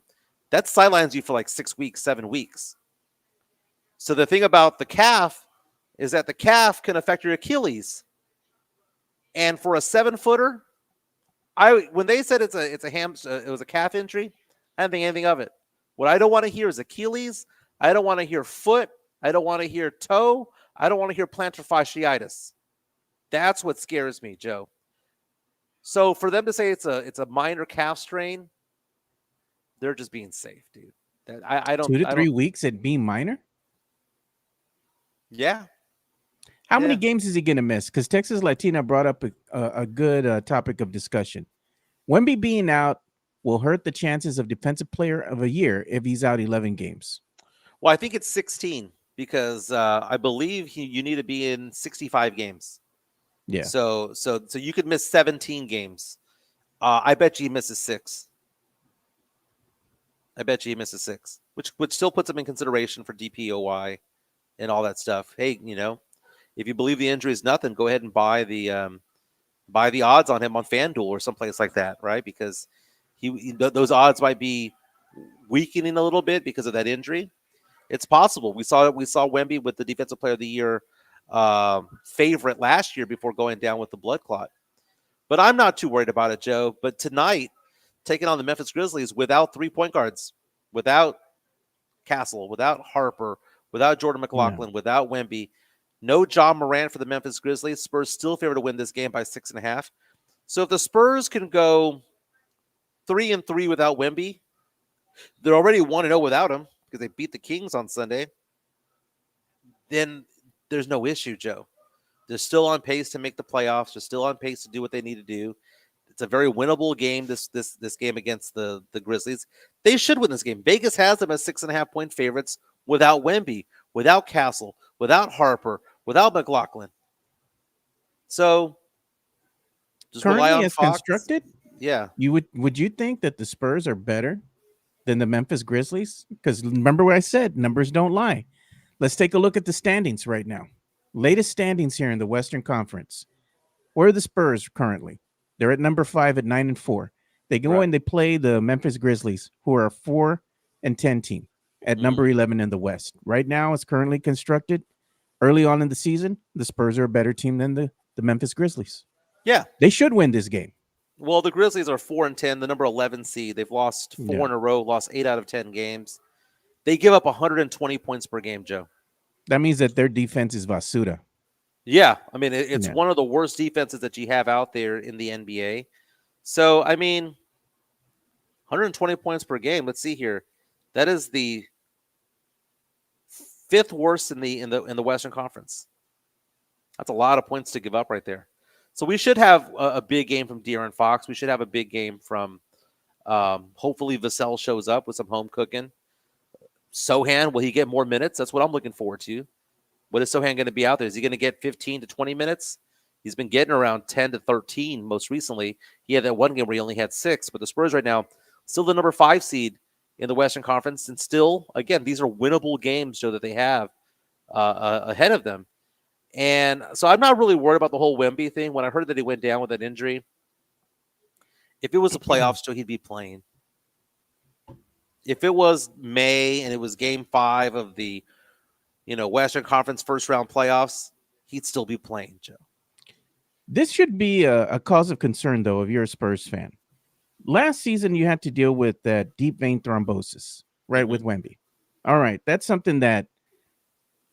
that sidelines you for like 6 weeks, 7 weeks. So the thing about the calf is that the calf can affect your Achilles. And for a 7-footer, when they said it was a calf injury, I didn't think anything of it. What I don't want to hear is Achilles. I don't want to hear foot. I don't want to hear toe. I don't want to hear plantar fasciitis. That's what scares me, Joe. So for them to say it's a minor calf strain, they're just being safe, dude. I don't 2 to 3 don't, weeks at being minor. Yeah. How many Yeah. games is he going to miss? Because Texas Latina brought up a good topic of discussion. Wemby being out will hurt the chances of Defensive Player of the Year if he's out 11 games. Well, I think it's 16 because I believe you need to be in 65 games. Yeah. So you could miss 17 games. I bet you he misses 6. I bet you he misses 6, which still puts him in consideration for DPOY and all that stuff. Hey, if you believe the injury is nothing, go ahead and buy the odds on him on FanDuel or someplace like that, right? Because those odds might be weakening a little bit because of that injury. It's possible. We saw Wemby with the Defensive Player of the Year favorite last year before going down with the blood clot. But I'm not too worried about it, Joe. But tonight, taking on the Memphis Grizzlies without 3 point guards, without Castle, without Harper, without Jordan McLaughlin, without Wemby, no John Morant for the Memphis Grizzlies. Spurs still favored to win this game by 6.5. So if the Spurs can go 3-3 without Wemby, they're already 1-0 without him because they beat the Kings on Sunday. Then there's no issue, Joe. They're still on pace to make the playoffs. They're still on pace to do what they need to do. It's a very winnable game, this game against the Grizzlies. They should win this game. Vegas has them as 6.5-point favorites without Wemby, without Castle, without Harper, without McLaughlin. So just rely Currently, on as Fox. constructed, Yeah. would you think that the Spurs are better than the Memphis Grizzlies? Because remember what I said, numbers don't lie. Let's take a look at the standings right now. Latest standings here in the Western Conference. Where are the Spurs currently? They're at number 5 at 9-4. They go and they play the Memphis Grizzlies, who are a 4-10 team at number 11 in the West. Right now, it's currently constructed. Early on in the season, the Spurs are a better team than the Memphis Grizzlies. Yeah. They should win this game. Well, the Grizzlies are 4-10, the number 11 seed. They've lost 4 in a row, lost 8 out of 10 games. They give up 120 points per game, Joe. That means that their defense is basura. Yeah, I mean, it's one of the worst defenses that you have out there in the NBA. So, I mean, 120 points per game. Let's see here. That is the 5th worst in the Western Conference. That's a lot of points to give up right there. So we should have a big game from De'Aaron Fox. We should have a big game from hopefully Vassell shows up with some home cooking. Sohan, will he get more minutes? That's what I'm looking forward to. What is Sohan going to be out there? Is he going to get 15 to 20 minutes? He's been getting around 10 to 13 most recently. He had that one game where he only had 6. But the Spurs right now, still the number 5 seed in the Western Conference. And still, again, these are winnable games, Joe, that they have ahead of them. And so I'm not really worried about the whole Wemby thing. When I heard that he went down with that injury, if it was a playoffs, Joe, he'd be playing. If it was May and it was game 5 of the Western Conference first round playoffs, he'd still be playing, Joe. This should be a cause of concern, though, if you're a Spurs fan. Last season, you had to deal with that deep vein thrombosis, right, with Wemby. All right, that's something that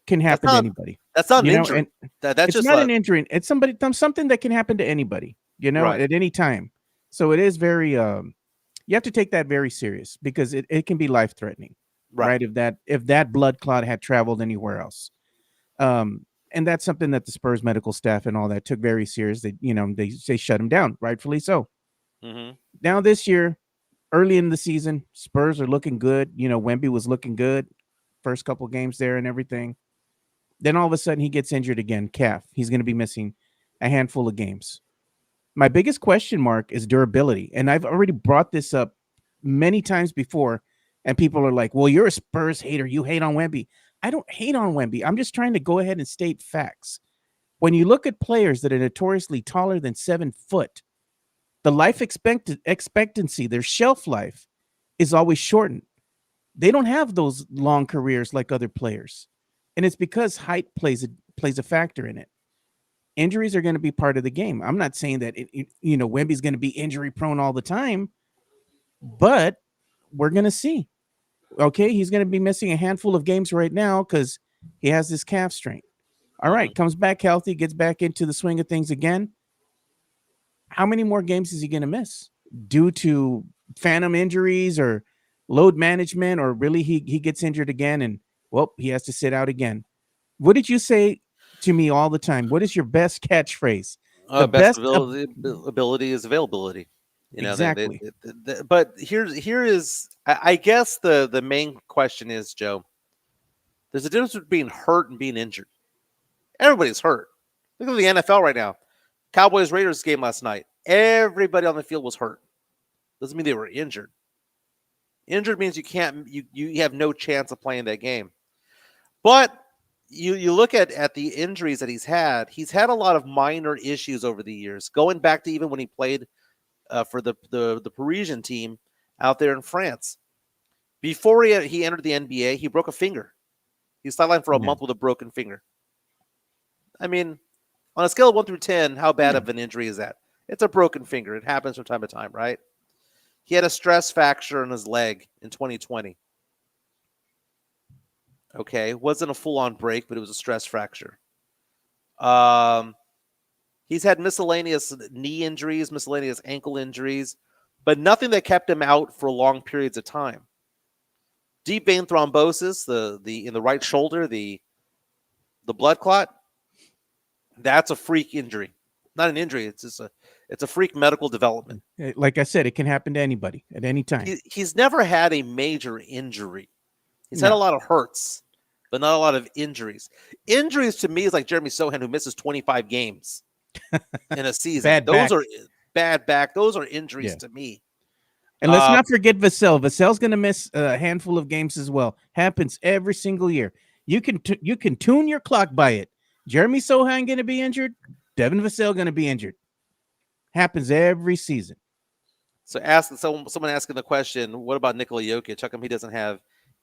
can happen to anybody. That's not an injury. That's it's just not an injury. It's something that can happen to anybody, Right. at any time. So it is very you have to take that very serious because it can be life-threatening, right? If that blood clot had traveled anywhere else. And that's something that the Spurs medical staff and all that took very serious. They shut him down, rightfully so. Mm-hmm. Now this year, early in the season, Spurs are looking good. Wemby was looking good first couple games there and everything. Then all of a sudden he gets injured again, calf. He's going to be missing a handful of games. My biggest question mark is durability. And I've already brought this up many times before. And people are like, well, you're a Spurs hater. You hate on Wemby. I don't hate on Wemby. I'm just trying to go ahead and state facts. When you look at players that are notoriously taller than 7 foot, the life expectancy, their shelf life is always shortened. They don't have those long careers like other players. And it's because height plays a factor in it. Injuries are going to be part of the game. I'm not saying that Wemby's going to be injury prone all the time, but we're going to see. Okay, he's going to be missing a handful of games right now because he has this calf strain. All right, comes back healthy, gets back into the swing of things again. How many more games is he going to miss due to phantom injuries or load management, or really he gets injured again and, well, he has to sit out again? What did you say to me all the time? What is your best catchphrase? The Best best ability is availability. Exactly. But here is I guess the main question is, Joe, there's a difference between being hurt and being injured. Everybody's hurt. Look at the NFL right now. Cowboys Raiders game last night. Everybody on the field was hurt. Doesn't mean they were injured. Injured means you have no chance of playing that game. But you look at the injuries that he's had a lot of minor issues over the years, going back to even when he played for the Parisian team out there in France. Before he entered the NBA, he broke a finger. He sidelined for a month with a broken finger. I mean, on a scale of 1 through 10, how bad of an injury is that? It's a broken finger. It happens from time to time, right? He had a stress fracture in his leg in 2020. Okay, it wasn't a full-on break, but it was a stress fracture. He's had miscellaneous knee injuries, miscellaneous ankle injuries, but nothing that kept him out for long periods of time. Deep vein thrombosis, the in the right shoulder, the blood clot, that's a freak injury. Not an injury, it's a freak medical development. Like I said, it can happen to anybody at any time. He's never had a major injury. He's had a lot of hurts, but not a lot of injuries. Injuries to me is like Jeremy Sohan, who misses 25 games in a season. Those are bad back. Those are injuries to me. And let's not forget Vassell. Vassell's going to miss a handful of games as well. Happens every single year. You can tune your clock by it. Jeremy Sohan going to be injured. Devin Vassell going to be injured. Happens every season. So someone asking the question, what about Nikola Jokic? How come he doesn't have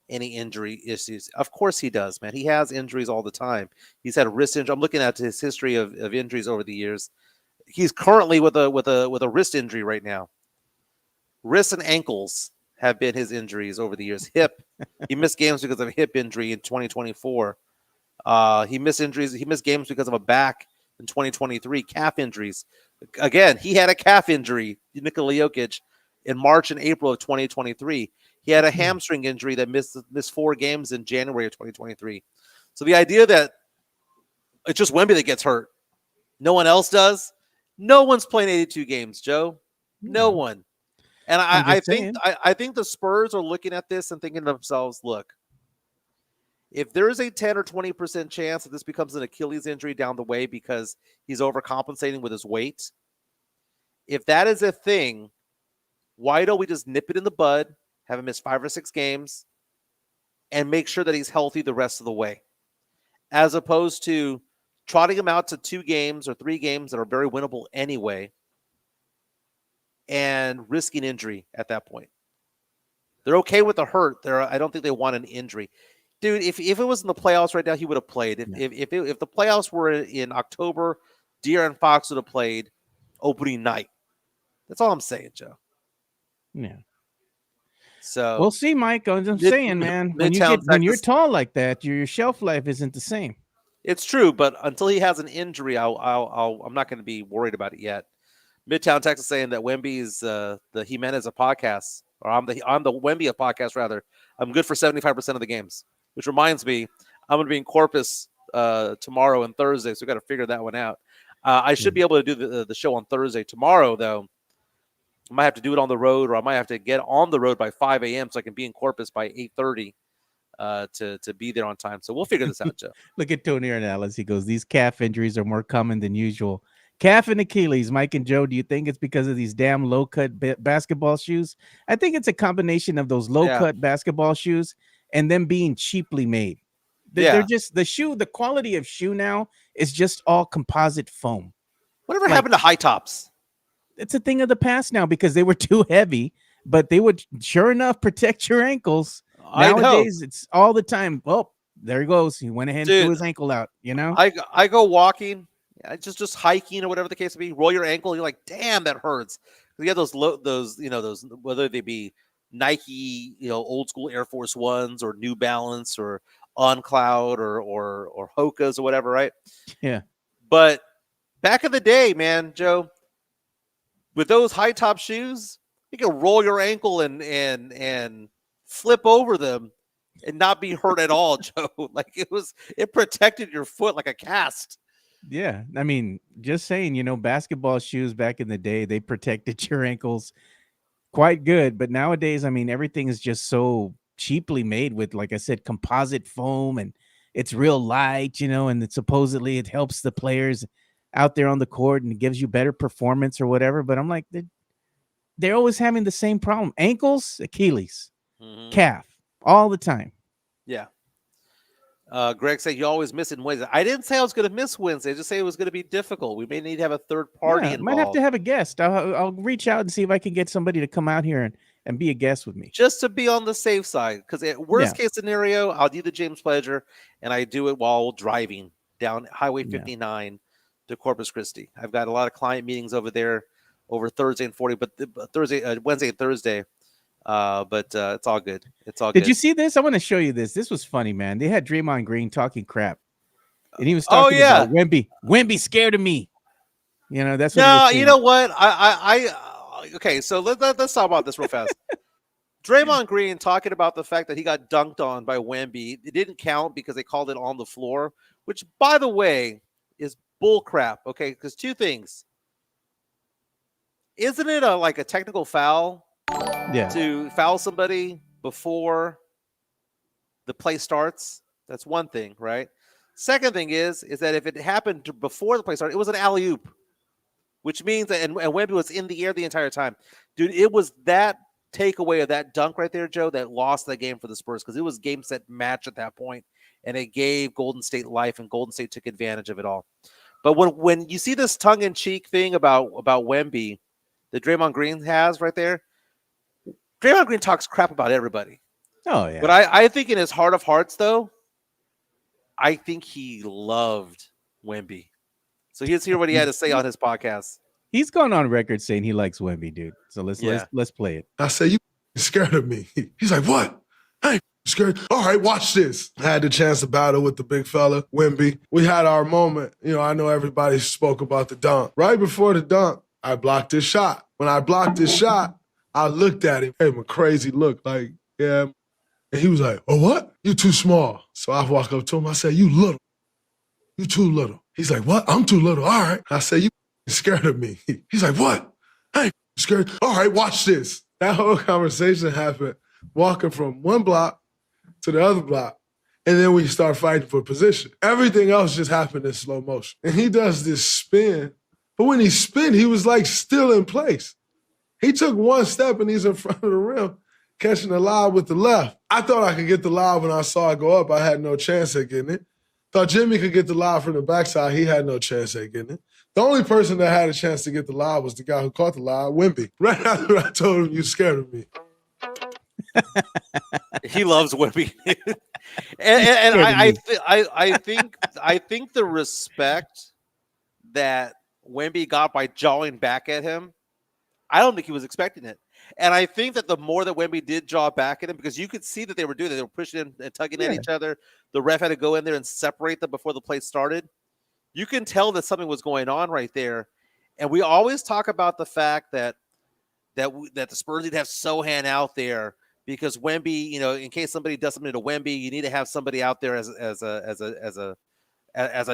any injury issues? Of course he does, man. He has injuries all the time. He's had a wrist injury. I'm looking at his history of injuries over the years. He's currently with a wrist injury right now. Wrists and ankles have been his injuries over the years. Hip, he missed games because of a hip injury in 2024. He missed injuries. He missed games because of a back in 2023. Calf injuries. Again, he had a calf injury, Nikola Jokic, in March and April of 2023. He had a hamstring injury that missed 4 games in January of 2023. So the idea that it's just Wemby that gets hurt, no one else does. No one's playing 82 games, Joe. No one. And I think the Spurs are looking at this and thinking to themselves, look, if there is a 10 or 20% chance that this becomes an Achilles injury down the way because he's overcompensating with his weight, if that is a thing, why don't we just nip it in the bud, have him miss 5 or 6 games, and make sure that he's healthy the rest of the way, as opposed to trotting him out to 2 games or 3 games that are very winnable anyway and risking injury at that point. They're okay with the hurt. I don't think they want an injury. Dude, if it was in the playoffs right now, he would have played. If the playoffs were in October, De'Aaron Fox would have played opening night. That's all I'm saying, Joe. Yeah. So we'll see, Mike. I'm saying, man, when you're tall like that, your shelf life isn't the same. It's true, but until he has an injury, I'm not going to be worried about it yet. Midtown Texas saying that Wemby's the Jimenez of podcasts, or I'm the Wemby of podcasts rather. I'm good for 75% of the games. Which reminds me, I'm going to be in Corpus tomorrow and Thursday, so we got to figure that one out. I should be able to do the show on Thursday. Tomorrow, though, I might have to do it on the road, or I might have to get on the road by 5 a.m. so I can be in Corpus by 8:30 to be there on time. So we'll figure this out, Joe. Look at Tony Ornelas. He goes, these calf injuries are more common than usual. Calf and Achilles. Mike and Joe, do you think it's because of these damn low-cut basketball shoes? I think it's a combination of those low-cut basketball shoes and them being cheaply made. They're just the quality of shoe now is just all composite foam. Whatever happened to high tops? It's a thing of the past now because they were too heavy, but they would sure enough protect your ankles. Nowadays, it's all the time. Well, there he goes. He went ahead and threw his ankle out, you know? I go walking, just hiking or whatever the case may be, roll your ankle, you're like, damn, that hurts. You have those whether they be Nike, old school Air Force Ones or New Balance or On Cloud or Hoka's or whatever, right? Yeah. But back in the day, man, Joe, with those high top shoes, you can roll your ankle and flip over them and not be hurt at all, Joe. Like it protected your foot like a cast. Yeah. I mean, just saying, basketball shoes back in the day, they protected your ankles quite good. But nowadays, I mean, everything is just so cheaply made with, like I said, composite foam, and it's real light, and supposedly it helps the players out there on the court and it gives you better performance or whatever. But I'm like, they're always having the same problem. Ankles, Achilles, calf, all the time. Yeah. Greg said you always miss it Wednesday. I didn't say I was going to miss Wednesday. I just say it was going to be difficult. We may need to have a third party involved. Might have to have a guest. I'll reach out and see if I can get somebody to come out here and be a guest with me. Just to be on the safe side. Because worst case scenario, I'll do the James Pleasure, and I do it while driving down Highway 59 to Corpus Christi. I've got a lot of client meetings over there over Thursday and Wednesday and Thursday. But it's all good. It's all good. Did you see this? I want to show you this. This was funny, man. They had Draymond Green talking crap, and he was talking about Wemby. Wemby scared of me. That's what. No, you know what? Okay. So let's talk about this real fast. Draymond Green talking about the fact that he got dunked on by Wemby. It didn't count because they called it on the floor, which, by the way, is bull crap. Okay, because two things. Isn't it like a technical foul? To foul somebody before the play starts? That's one thing, right? Second thing is that if it happened before the play started, it was an alley-oop, which means that and Wemby was in the air the entire time. Dude, it was that takeaway of that dunk right there, Joe, that lost the game for the Spurs because it was game, set, match at that point, and it gave Golden State life, and Golden State took advantage of it all. But when you see this tongue-in-cheek thing about Wemby that Draymond Green has right there, Draymond Green talks crap about everybody. Oh, yeah. But I think in his heart of hearts, though, I think he loved Wemby. So let's hear what he had to say on his podcast. He's gone on record saying he likes Wemby, dude. So let's play it. I said, you scared of me. He's like, what? I ain't scared. All right, watch this. I had the chance to battle with the big fella, Wemby. We had our moment. I know everybody spoke about the dunk. Right before the dunk, I blocked his shot. When I blocked his shot, I looked at him, gave him a crazy look, like, yeah. And he was like, oh, what? You too small. So I walk up to him. I said, you little. You too little. He's like, what? I'm too little. All right. I said, you scared of me. He's like, what? I ain't scared. All right, watch this. That whole conversation happened walking from one block to the other block. And then we start fighting for position. Everything else just happened in slow motion. And he does this spin. But when he spin, he was like still in place. He took one step and he's in front of the rim, catching the lob with the left. I thought I could get the lob when I saw it go up. I had no chance at getting it. Thought Jimmy could get the lob from the backside. He had no chance at getting it. The only person that had a chance to get the lob was the guy who caught the lob, Wemby. Right after I told him, you scared of me. He loves Wemby. and I think the respect that Wemby got by jawing back at him, I don't think he was expecting it. And I think that the more that Wemby did jaw back at him, because you could see that they were doing it, they were pushing him and tugging at each other. The ref had to go in there and separate them before the play started. You can tell that something was going on right there. And we always talk about the fact that the Spurs need to have Sohan out there because Wemby, in case somebody does something to Wemby, you need to have somebody out there as a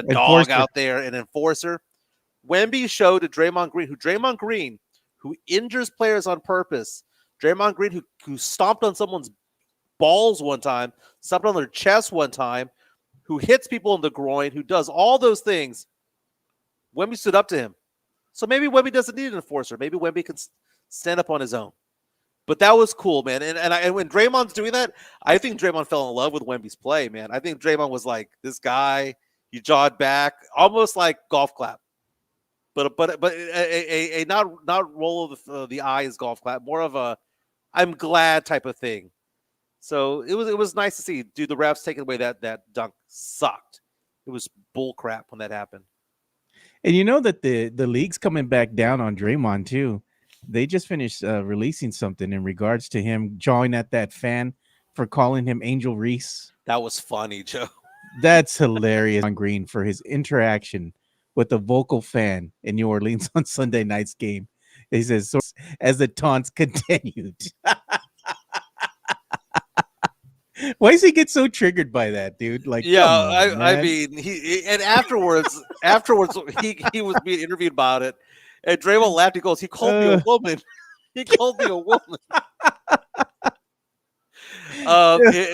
dog out there, an enforcer. Wemby showed to Draymond Green, who injures players on purpose. Draymond Green, who stomped on someone's balls one time, stomped on their chest one time, who hits people in the groin, who does all those things. Wemby stood up to him. So maybe Wemby doesn't need an enforcer. Maybe Wemby can stand up on his own. But that was cool, man. And when Draymond's doing that, I think Draymond fell in love with Wemby's play, man. I think Draymond was like, this guy, he jawed back, almost like golf clap. But a not roll of the eyes golf clap, more of a I'm glad type of thing. So it was nice to see. Dude, the refs taking away that dunk sucked. It was bull crap when that happened. And you know that the league's coming back down on Draymond too. They just finished releasing something in regards to him jawing at that fan for calling him Angel Reese. That was funny, Joe. That's hilarious on Green for his interaction with the vocal fan in New Orleans on Sunday night's game. He says, so as the taunts continued. Why does he get so triggered by that, dude? Like, yeah, come on, I man. mean, afterwards, he was being interviewed about it, and Draymond laughed. He goes, "He called me a woman. He called me a woman."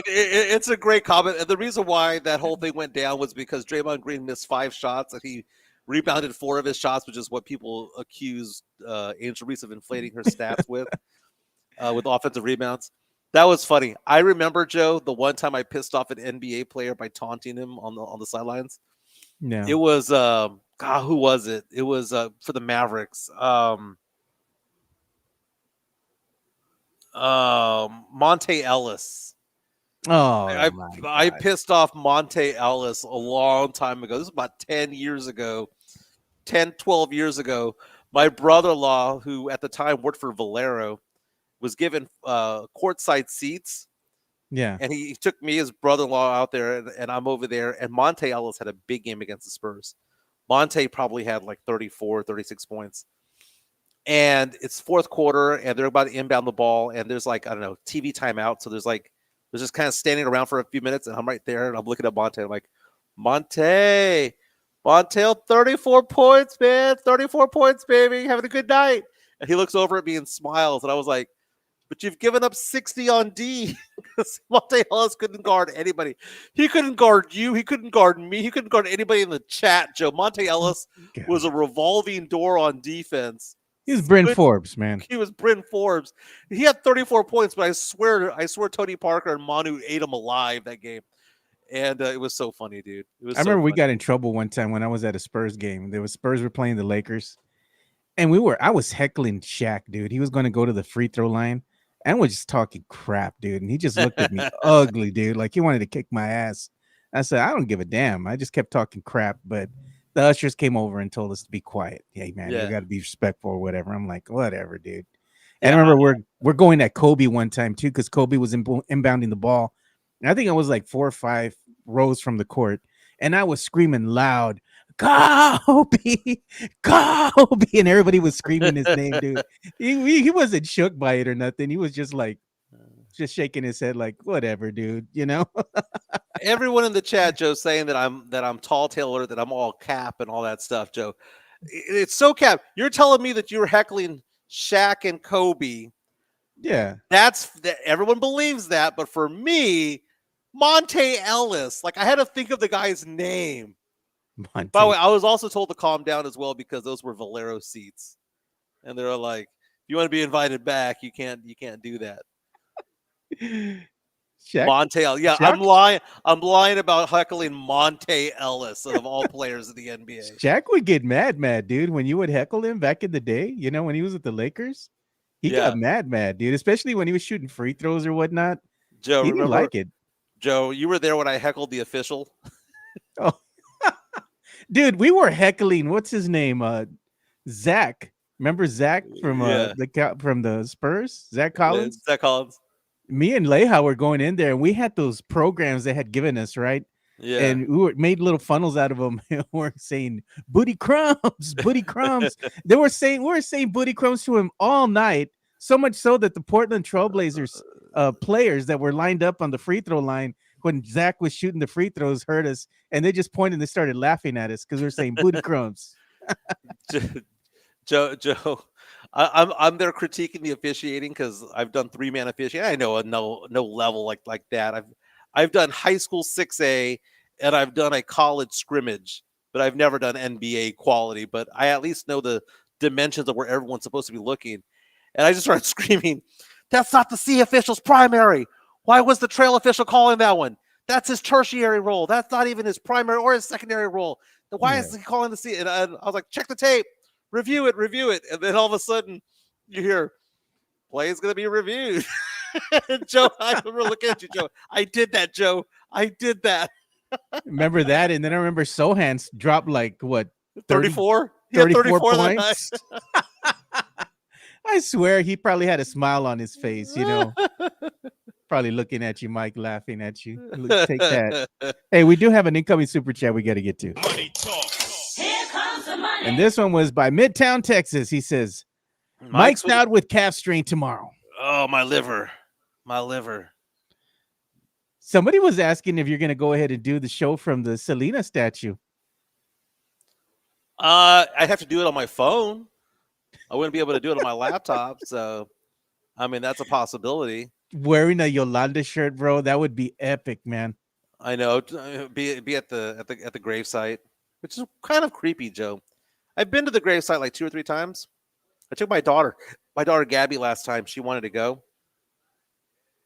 It's a great comment, and the reason why that whole thing went down was because Draymond Green missed 5 shots, and he rebounded 4 of his shots, which is what people accused Angel Reese of inflating her stats with offensive rebounds. That was funny. I remember, Joe, the one time I pissed off an NBA player by taunting him on the sidelines. No. It was who was it? It was for the Mavericks. Monte Ellis. Oh, I pissed off Monte Ellis a long time ago. This is about 10 years ago, 10, 12 years ago. My brother-in-law, who at the time worked for Valero, was given courtside seats. Yeah. And he took me, his brother-in-law, out there, and I'm over there. And Monte Ellis had a big game against the Spurs. Monte probably had like 34, 36 points. And it's fourth quarter, and they're about to inbound the ball, and there's like, I don't know, TV timeout. So there's just kind of standing around for a few minutes, and I'm right there, and I'm looking at Monte. I'm like, Monte, 34 points, man. 34 points, baby. Having a good night. And he looks over at me and smiles, and I was like, but you've given up 60 on D. Monte Ellis couldn't guard anybody. He couldn't guard you. He couldn't guard me. He couldn't guard anybody in the chat, Joe. Monte Ellis was a revolving door on defense. He was Bryn Forbes, man. He was Bryn Forbes. He had 34 points, but I swear Tony Parker and Manu ate him alive that game. And it was so funny, dude. I remember we got in trouble one time when I was at a Spurs game. Spurs were playing the Lakers. And I was heckling Shaq, dude. He was going to go to the free throw line. And was just talking crap, dude. And he just looked at me ugly, dude. Like he wanted to kick my ass. I said, I don't give a damn. I just kept talking crap. But the ushers came over and told us to be quiet. Hey, man, you got to be respectful or whatever. I'm like, whatever, dude. And I remember we're going at Kobe one time, too, because Kobe was inbounding the ball. And I think I was like 4 or 5 rows from the court. And I was screaming loud, Kobe, Kobe, and everybody was screaming his name, dude. He wasn't shook by it or nothing. He was just like, just shaking his head, like, whatever, dude. You know. Everyone in the chat, Joe, saying that I'm tall tailored, that I'm all cap and all that stuff, Joe. It's so cap. You're telling me that you're heckling Shaq and Kobe. Yeah, everyone believes that, but for me, Monte Ellis, like I had to think of the guy's name. Monte. By the way, I was also told to calm down as well because those were Valero seats, and they were like, "If you want to be invited back, you can't do that." Monte Ellis, yeah, Shaq? I'm lying about heckling Monte Ellis of all players in the NBA. Shaq would get mad, dude, when you would heckle him back in the day. You know, when he was at the Lakers, he got mad, dude. Especially when he was shooting free throws or whatnot. Joe, he didn't like it. Joe, you were there when I heckled the official. Oh. Dude, we were heckling. What's his name? Zach. Remember Zach from the Spurs? Zach Collins. Zach Collins. Me and Leha were going in there, and we had those programs they had given us, right? Yeah. And we made little funnels out of them. And we're saying booty crumbs, booty crumbs. We were saying booty crumbs to him all night. So much so that the Portland Trailblazers players that were lined up on the free throw line when Zach was shooting the free throws heard us, and they just pointed and they started laughing at us because we were saying booty crumbs. Joe, I'm there critiquing the officiating because I've done 3-man officiating. I know no level like that. I've done high school 6A and I've done a college scrimmage, but I've never done NBA quality. But I at least know the dimensions of where everyone's supposed to be looking. And I just started screaming, "That's not the C official's primary. Why was the trail official calling that one? That's his tertiary role. That's not even his primary or his secondary role. Why is he calling the C?" And I was like, "Check the tape. Review it. And then all of a sudden you hear play is going to be reviewed. And Joe, I remember looking at you, Joe. I did that, Joe. I did that. Remember that? And then I remember Sohan's dropped like what 34? 34 that night. points. I swear he probably had a smile on his face, probably looking at you, Mike, laughing at you. Look, take that. Hey, we do have an incoming super chat we got to get to. Money talk. Here comes the money. And this one was by Midtown, Texas. He says, Mike's out with calf strain tomorrow. Oh, my liver. My liver. Somebody was asking if you're going to go ahead and do the show from the Selena statue. I'd have to do it on my phone. I wouldn't be able to do it on my laptop. So, I mean, that's a possibility. Wearing a Yolanda shirt, bro, that would be epic, man. I know. Be at the gravesite, which is kind of creepy, Joe. I've been to the gravesite like 2 or 3 times. I took my daughter Gabby last time. She wanted to go.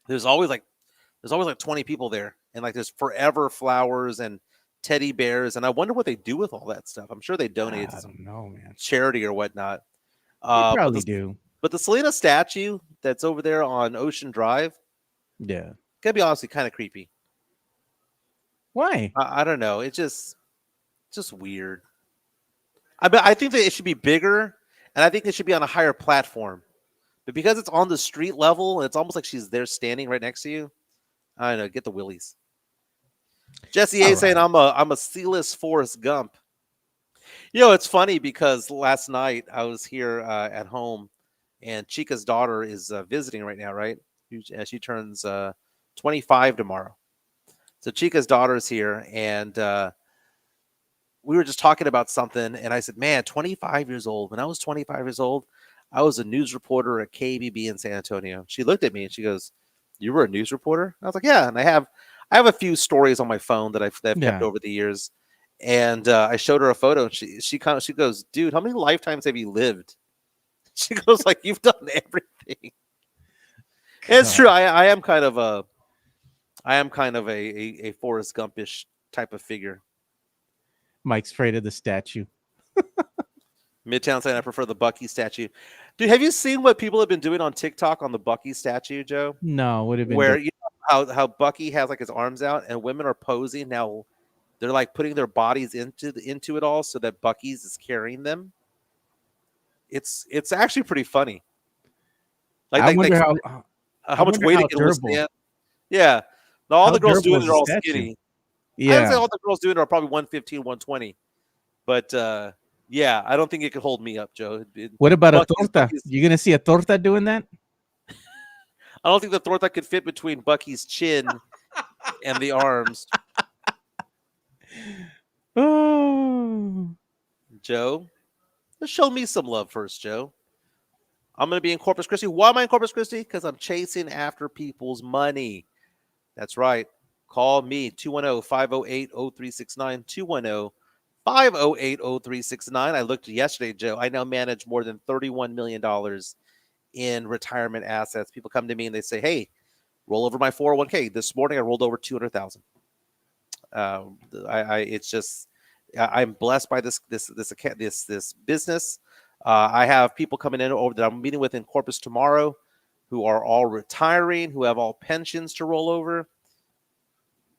There's always like 20 people there, and like there's forever flowers and teddy bears, and I wonder what they do with all that stuff. I'm sure they donate to some charity or whatnot. They probably do. But the Selena statue that's over there on Ocean Drive, yeah, gotta be honestly kind of creepy. Why? I don't know. It's just weird. I think that it should be bigger, and I think it should be on a higher platform. But because it's on the street level, and it's almost like she's there standing right next to you, I don't know. Get the willies. Jesse A saying I'm a C-list Forrest Gump. It's funny because last night I was here at home, and Chica's daughter is visiting right now, right? She turns 25 tomorrow. So Chica's daughter is here, and we were just talking about something, and I said, man, 25 years old. When I was 25 years old, I was a news reporter at KBB in San Antonio. She looked at me, and she goes, "You were a news reporter?" I was like, "Yeah." And I have a few stories on my phone that I've kept over the years. And I showed her a photo, and she goes, "Dude, how many lifetimes have you lived?" She goes, "Like, you've done everything." It's true. I am kind of a Forrest Gumpish type of figure. Mike's afraid of the statue. Midtown saying I prefer the Bucky statue. Dude, have you seen what people have been doing on TikTok on the Bucky statue, Joe? No, would have been where you know how Bucky has like his arms out, and women are posing now. They're like putting their bodies into it all, so that Bucky's is carrying them. It's actually pretty funny. I wonder how much weight it can withstand. Yeah, now, all the girls doing it are all skinny. Yeah, I would say all the girls doing it are probably 115, 120. But yeah, I don't think it could hold me up, Joe. What about a torta? You gonna see a torta doing that? I don't think the torta could fit between Bucky's chin and the arms. Oh, Joe, let's show me some love first, Joe. I'm going to be in Corpus Christi. Why am I in Corpus Christi? Because I'm chasing after people's money. That's right. Call me, 210-508-0369, 210-508-0369. I looked yesterday, Joe. I now manage more than $31 million in retirement assets. People come to me and they say, "Hey, roll over my 401k." This morning I rolled over 200,000. I'm blessed by this business. I have people coming in over that I'm meeting with in Corpus tomorrow who are all retiring, who have all pensions to roll over.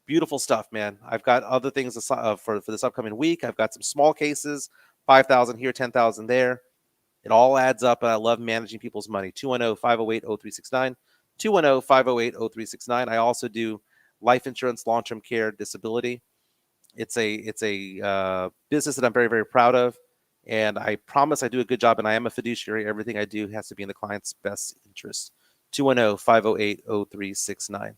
Beautiful stuff, man. I've got other things for this upcoming week. I've got some small cases, 5,000 here, 10,000 there. It all adds up, and I love managing people's money. 210-508-0369, 210-508-0369. I also do life insurance, long-term care, disability. It's a business that I'm very, very proud of, and I promise I do a good job, and I am a fiduciary. Everything I do has to be in the client's best interest. 210-508-0369.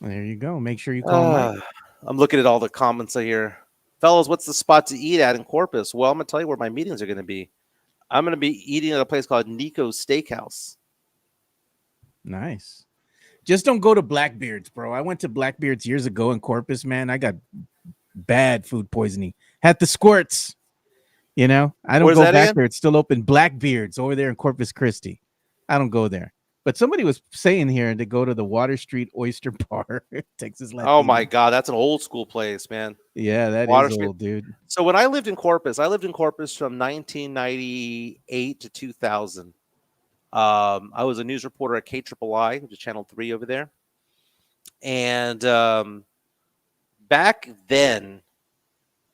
There you go. Make sure you call Mike. I'm looking at all the comments here. Fellas, what's the spot to eat at in Corpus? Well, I'm going to tell you where my meetings are going to be. I'm going to be eating at a place called Nico's Steakhouse. Nice. Just don't go to Blackbeard's, bro. I went to Blackbeard's years ago in Corpus, man. I got bad food poisoning. Had the squirts. You know, I don't Where's go that back again? there. It's still open. Blackbeard's over there in Corpus Christi. I don't go there. But somebody was saying here to go to the Water Street Oyster Bar, Texas Latino. Oh my God, that's an old school place, man. Yeah, that Water is Street. old, dude. So when I lived in Corpus from 1998 to 2000. I was a news reporter at KIII, which is Channel 3 over there. And back then,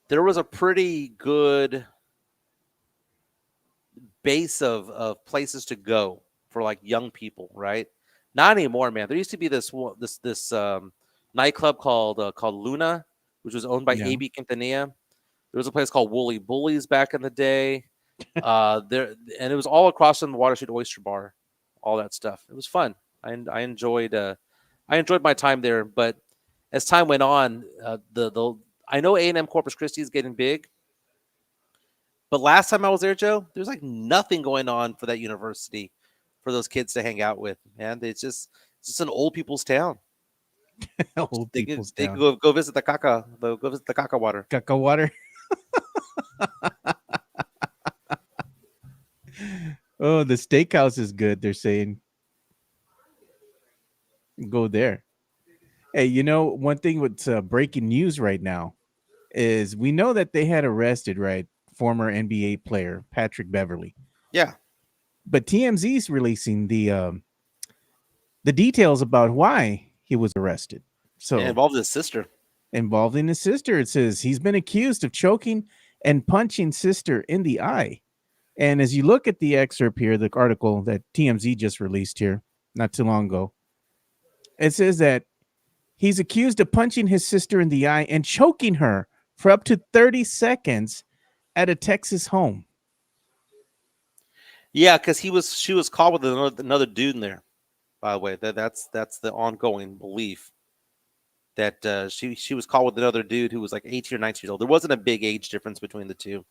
there was a pretty good base of places to go for like young people, right? Not anymore, man. There used to be this nightclub called Luna, which was owned by Yeah. AB Quintanilla. There was a place called Woolly Bullies back in the day. There, and it was all across from the Water Street Oyster Bar, all that stuff. It was fun. I enjoyed my time there. But as time went on, I know A&M Corpus Christi is getting big. But last time I was there, Joe, there's like nothing going on for that university for those kids to hang out with. Man, it's just an old people's town. Old They people's can town. go visit the caca. Go visit the caca water. Caca water. Oh, the steakhouse is good. They're saying go there. Hey, you know, one thing with breaking news right now is we know that they had arrested, right, former NBA player Patrick Beverly. Yeah. But TMZ is releasing the details about why he was arrested. So It involved his sister. involving his sister, it says he's been accused of choking and punching sister in the eye. And as you look at the excerpt here, the article that TMZ just released here not too long ago, it says that he's accused of punching his sister in the eye and choking her for up to 30 seconds at a Texas home. Yeah, because she was caught with another dude in there. By the way, that's the ongoing belief that she was caught with another dude who was like 18 or 19 years old. There wasn't a big age difference between the two.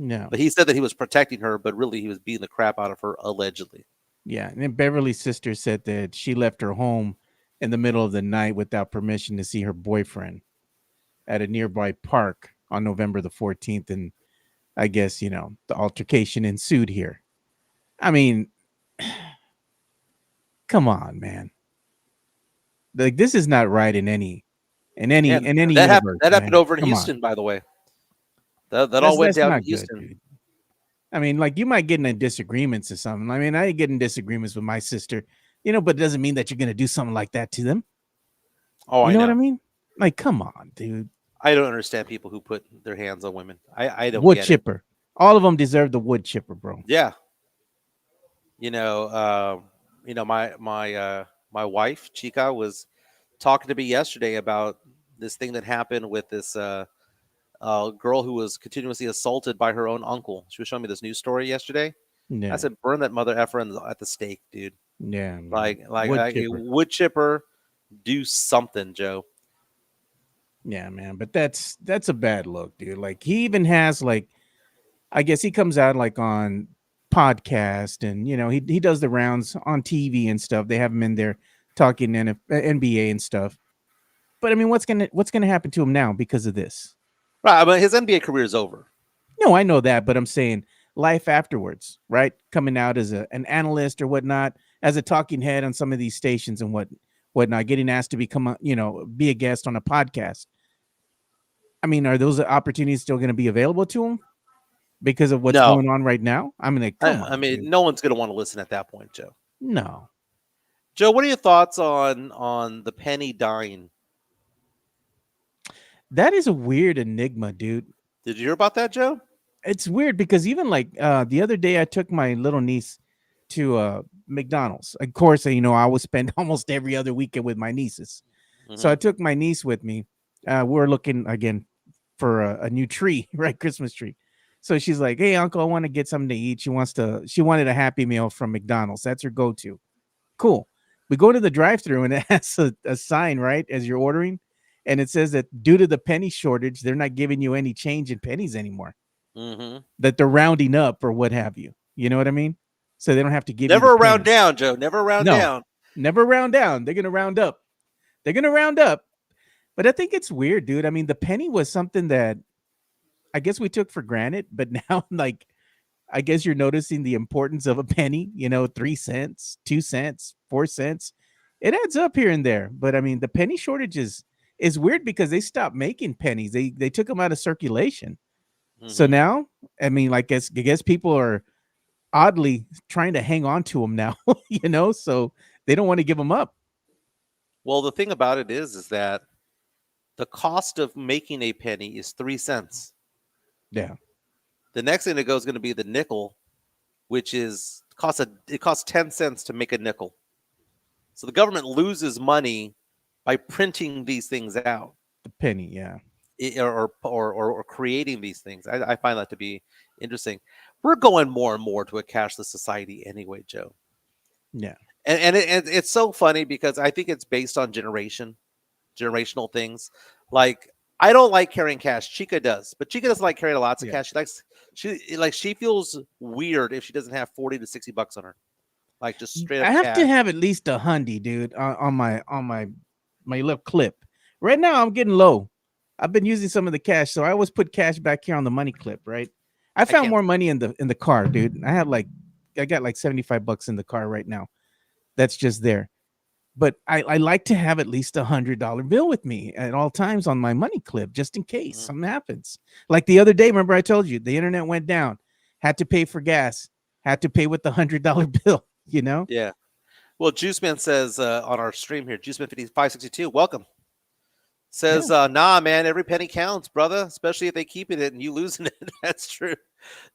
No. But he said that he was protecting her, but really he was beating the crap out of her allegedly. Yeah. And then Beverly's sister said that she left her home in the middle of the night without permission to see her boyfriend at a nearby park on November the 14th. And I guess, you know, the altercation ensued here. I mean, come on, man. Like, this is not right in any That universe, happened man. over in Come on. Houston, by the way. That all went That's down not in Houston. good, dude. I mean, like, you might get in disagreements or something. I mean, I get in disagreements with my sister, you know, but it doesn't mean that you're going to do something like that to them. Oh, You I know know. what I mean? Like, come on, dude. I don't understand people who put their hands on women. I don't Wood get it. chipper. All of them deserve the wood chipper, bro. Yeah. My wife Chica was talking to me yesterday about this thing that happened with this girl who was continuously assaulted by her own uncle. She was showing me this news story yesterday. Yeah. I said, burn that mother effer at the stake, dude. Yeah. Man. Like Wood a chipper. wood chipper, do something, Joe. Yeah, man. But that's a bad look, dude. Like, he even has, like, I guess he comes out like on podcast and, you know, he does the rounds on TV and stuff. They have him in there talking NBA and stuff. But I mean, what's gonna happen to him now because of this? Right. I mean, his NBA career is over. No, I know that, but I'm saying life afterwards, right? Coming out as an analyst or whatnot, as a talking head on some of these stations and whatnot, getting asked to become be a guest on a podcast. I mean, are those opportunities still going to be available to him because of what's No. going on right now? I mean, like, come on, I mean, dude. no one's going to want to listen at that point, Joe. No. Joe, what are your thoughts on the penny dying? That is a weird enigma, dude. Did you hear about that, Joe? It's weird because even like the other day I took my little niece to McDonald's. Of course, you know, I would spend almost every other weekend with my nieces. So I took my niece with me. We're looking again for a new tree, right? Christmas tree. So she's like, "Hey, uncle, I want to get something to eat." She wanted a Happy Meal from McDonald's. That's her go-to. Cool. We go to the drive-thru and it has a sign, right, as you're ordering. And it says that due to the penny shortage, they're not giving you any change in pennies anymore. Mm-hmm. That they're rounding up or what have you. You know what I mean? So they don't have to give Never you a the round penny. down, Joe. Never a round No. down. Never round down. They're gonna round up. They're gonna round up. But I think it's weird, dude. I mean, the penny was something that I guess we took for granted, but now like I guess you're noticing the importance of a penny, 3 cents, 2 cents, 4 cents. It adds up here and there. But I mean, the penny shortage is weird because they stopped making pennies. They took them out of circulation. So Mhm. now, I mean, like I guess people are oddly trying to hang on to them now, so they don't want to give them up. Well, the thing about it is that the cost of making a penny is 3 cents. Yeah. The next thing to go is going to be the nickel, which is it costs 10 cents to make a nickel. So the government loses money by printing these things out. The penny, yeah. Or creating these things. I find that to be interesting. We're going more and more to a cashless society anyway, Joe. Yeah. And it's so funny because I think it's based on generational things. Like I don't like carrying cash. Chica does, but Chica doesn't like carrying lots of Yeah. cash. She feels weird if she doesn't have $40 to $60 on her, like just straight up. I have cash. to have at least $100, dude, on my left clip. Right now, I'm getting low. I've been using some of the cash, so I always put cash back here on the money clip. Right. I found can't- more money in the car, dude. I got like $75 in the car right now. That's just there. But I like to have at least $100 bill with me at all times on my money clip, just in case something happens. Like the other day, remember I told you the internet went down, had to pay for gas, had to pay with the $100 bill. Yeah. Well, Juiceman says on our stream here, Juiceman 5562, welcome. Says, nah, man, every penny counts, brother, especially if they keeping it and you losing it. That's true.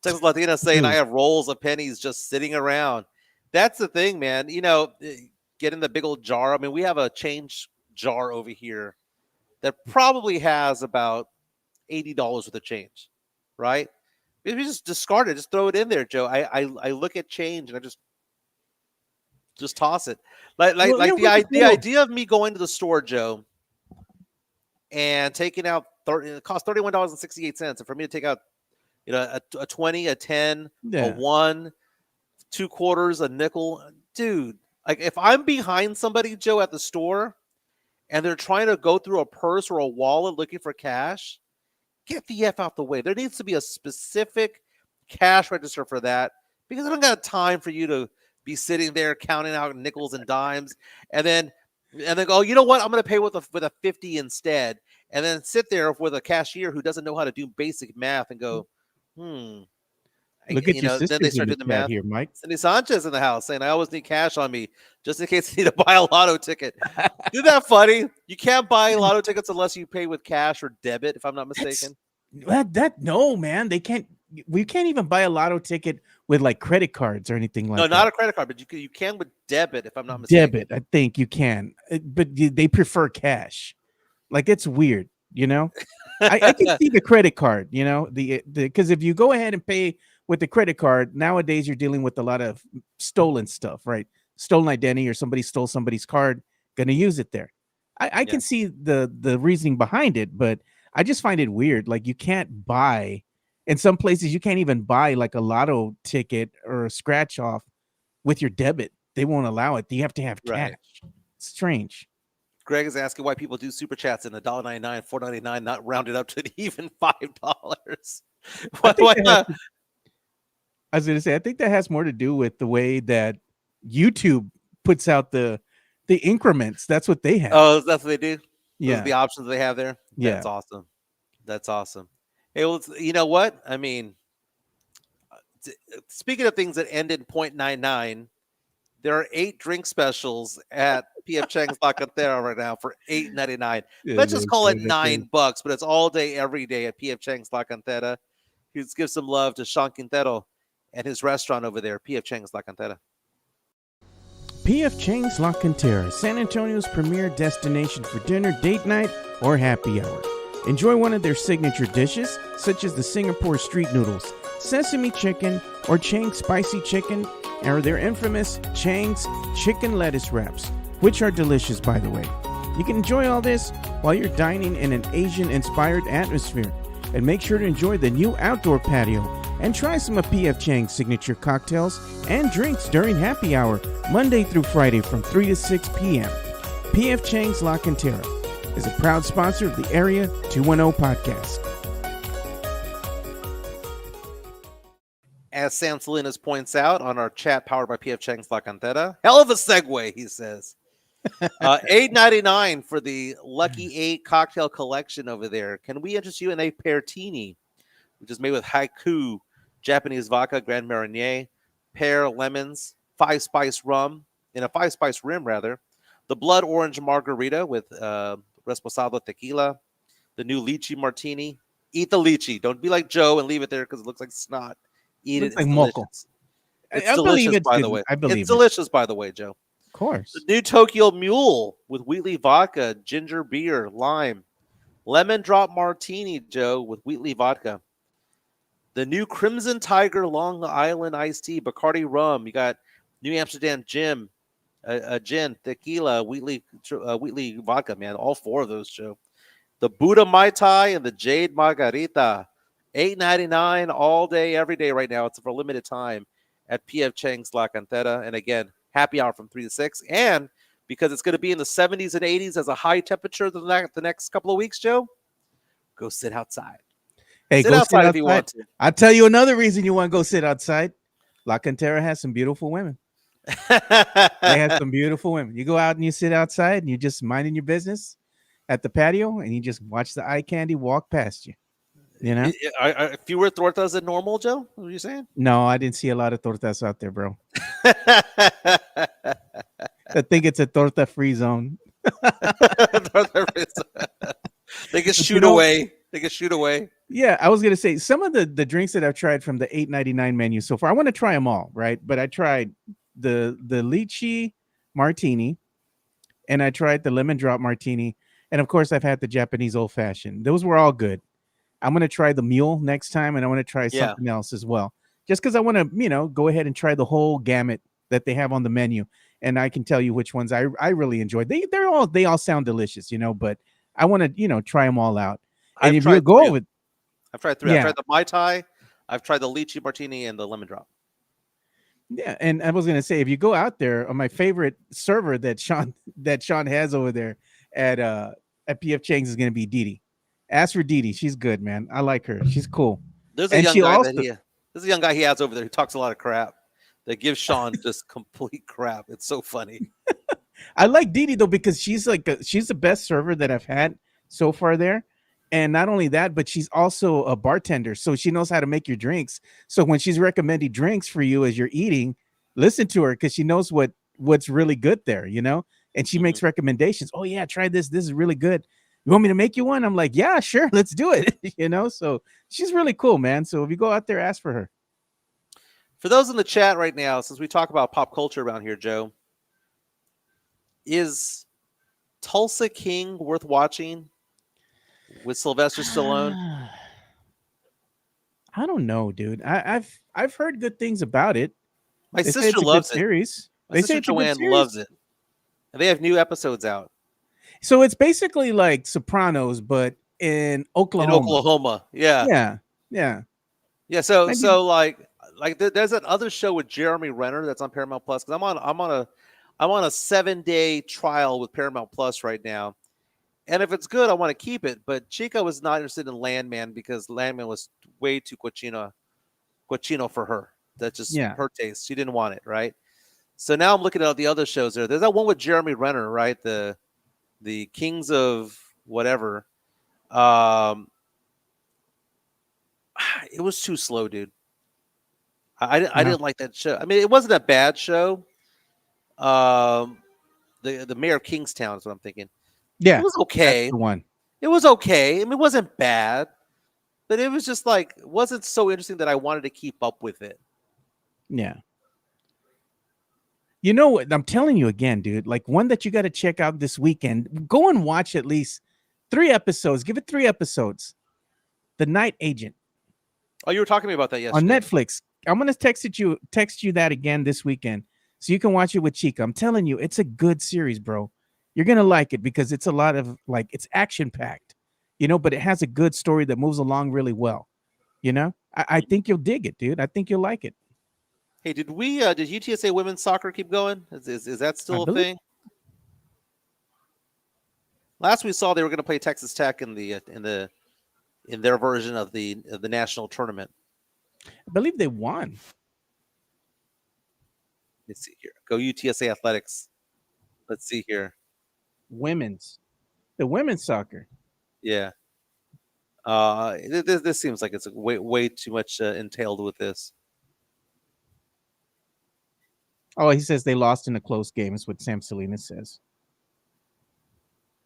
Texas Latina saying, I have rolls of pennies just sitting around. That's the thing, man. Get in the big old jar. I mean, we have a change jar over here that probably has about $80 worth of change, right? If you just discard it, just throw it in there, Joe. I look at change and I just toss it. The idea of me going to the store, Joe, and taking out it costs $31.68, and for me to take out a 20, a 10, a 1, 2 quarters, a nickel, dude. Like if I'm behind somebody, Joe, at the store, and they're trying to go through a purse or a wallet looking for cash, get the F out the way. There needs to be a specific cash register for that because I don't got time for you to be sitting there counting out nickels and dimes and then go, you know what? I'm going to pay with a 50 instead, and then sit there with a cashier who doesn't know how to do basic math and go, Look at your then they sisters start in doing the the chat math. here, Mike. Cindy Sanchez in the house saying, I always need cash on me just in case I need to buy a lotto ticket. Isn't that funny? You can't buy lotto tickets unless you pay with cash or debit, if I'm not mistaken. No, man. They can't. We can't even buy a lotto ticket with like credit cards or anything like that. No, not a credit card, but you can with debit, if I'm not mistaken. Debit, I think you can. But they prefer cash. Like, it's weird, I can see the credit card, because if you go ahead and pay with the credit card, nowadays you're dealing with a lot of stolen stuff, right? Stolen identity, or somebody stole somebody's card, going to use it there. I can see the reasoning behind it, but I just find it weird. Like, you can't buy, in some places, you can't even buy like a lotto ticket or a scratch off with your debit. They won't allow it. You have to have cash. Right. It's strange. Greg is asking why people do super chats in $1.99, $4.99, not rounded up to an even $5. I was going to say, I think that has more to do with the way that YouTube puts out the increments. That's what they have. Oh, that's what they do? Yeah. Those are the options they have there? Yeah. That's awesome. That's awesome. Hey, well, you know what? I mean, speaking of things that end in 0.99, there are 8 drink specials at P.F. Chang's La Cantera right now for $8.99. Let's just call it $9, but it's all day, every day at P.F. Chang's La Cantera. Let's give some love to Sean Quintero and his restaurant over there, P.F. Chang's La Cantera. P.F. Chang's La Cantera, San Antonio's premier destination for dinner, date night, or happy hour. Enjoy one of their signature dishes, such as the Singapore street noodles, sesame chicken, or Chang's spicy chicken, or their infamous Chang's chicken lettuce wraps, which are delicious, by the way. You can enjoy all this while you're dining in an Asian-inspired atmosphere, and make sure to enjoy the new outdoor patio and try some of PF Chang's signature cocktails and drinks during happy hour, Monday through Friday from 3 to 6 p.m. PF Chang's La Cantera is a proud sponsor of the Area 210 podcast. As Sam Salinas points out on our chat powered by PF Chang's La Cantera. Hell of a segue, he says. $8.99 for the Lucky 8 cocktail collection over there. Can we interest you in a Pertini, which is made with haiku, Japanese vodka, Grand Marnier, pear, lemons, 5-spice rum, in a 5-spice rim, rather. The blood orange margarita with Reposado tequila. The new lychee martini. Eat the lychee. Don't be like Joe and leave it there because it looks like snot. Eat Looks it. like It's moco. delicious. It's I believe delicious, it's by good. the way. I believe it's it. delicious, by the way, Joe. Of course. The new Tokyo Mule with Wheatley vodka, ginger beer, lime, lemon drop martini, Joe, with Wheatley vodka. The new Crimson Tiger Long Island iced tea, Bacardi rum. You got New Amsterdam gin, tequila, Wheatley vodka, man. All four of those, Joe. The Buddha Mai Tai and the Jade Margarita. $8.99 all day, every day right now. It's for a limited time at PF Chang's La Cantera. And again, happy hour from 3 to 6. And because it's going to be in the 70s and 80s as a high temperature the next couple of weeks, Joe, go sit outside. Hey, Sit go outside if you want to. I'll tell you another reason you want to go sit outside. La Cantera has some beautiful women. They have some beautiful women. You go out and you sit outside and you're just minding your business at the patio and you just watch the eye candy walk past you. You know? Are fewer tortas than normal, Joe? What are you saying? No, I didn't see a lot of tortas out there, bro. I think it's a torta free zone. They can shoot away. They can shoot away. Yeah, I was gonna say some of the drinks that I've tried from the $8.99 menu so far. I want to try them all, right? But I tried the lychee martini, and I tried the lemon drop martini, and of course I've had the Japanese old fashioned. Those were all good. I'm gonna try the mule next time, and I want to try something else as well. Just because I want to, go ahead and try the whole gamut that they have on the menu, and I can tell you which ones I really enjoyed. They all sound delicious, but I want to try them all out. And if you go with, I've tried 3. Yeah. I've tried the Mai Tai, I've tried the lychee martini, and the lemon drop. yeah, and I was gonna say if you go out there, my favorite server that Sean has over there at PF Chang's is gonna be Didi. Ask for Didi. She's good, man. I like her. She's cool. There's a young guy he has over there who talks a lot of crap that gives Sean just complete crap. It's so funny. I like Didi though because she's she's the best server that I've had so far there. And not only that, but she's also a bartender. So she knows how to make your drinks. So when she's recommending drinks for you as you're eating, listen to her because she knows what's really good there, and she makes recommendations. Oh yeah, try this. This is really good. You want me to make you one? I'm like, yeah, sure. Let's do it. So she's really cool, man. So if you go out there, ask for her. For those in the chat right now, since we talk about pop culture around here, Joe, is Tulsa King worth watching with Sylvester Stallone? I don't know, dude. I've heard good things about it. My They say sister it's a loves good it. series. My They sister say it's a good Joanne series. loves it. And they have new episodes out So it's basically like Sopranos, but in Oklahoma. in Oklahoma. Yeah. Yeah. So Maybe- there's that other show with Jeremy Renner that's on Paramount Plus. Because I'm on a 7-day trial with Paramount Plus right now. And if it's good, I want to keep it. But Chica was not interested in Landman because Landman was way too cochino for her. That's just her taste. She didn't want it, right? So now I'm looking at the other shows there. There's that one with Jeremy Renner, right? The Kings of whatever. It was too slow, dude. I didn't like that show. I mean, it wasn't a bad show. The Mayor of Kingstown is what I'm thinking. Yeah. It was okay. That's the one. It was okay. I mean, it wasn't bad, but it was just it wasn't so interesting that I wanted to keep up with it. Yeah. You know what? I'm telling you again, dude. Like one that you got to check out this weekend. Go and watch at least 3 episodes. Give it 3 episodes. The Night Agent. Oh, you were talking to me about that yesterday. On Netflix. I'm gonna text you that again this weekend so you can watch it with Chica. I'm telling you, it's a good series, bro. You're gonna like it because it's a lot of it's action packed, but it has a good story that moves along really well. You know, I think you'll dig it, dude. I think you'll like it. Hey, did UTSA women's soccer keep going? Is that I still a believe thing? Last we saw, they were going to play Texas Tech in their version of the national tournament. I believe they won. Let's see here. Go UTSA athletics. Let's see here. The women's soccer. Yeah. This seems like it's way too much entailed with this. Oh, he says they lost in a close game. Is what Sam Salinas says.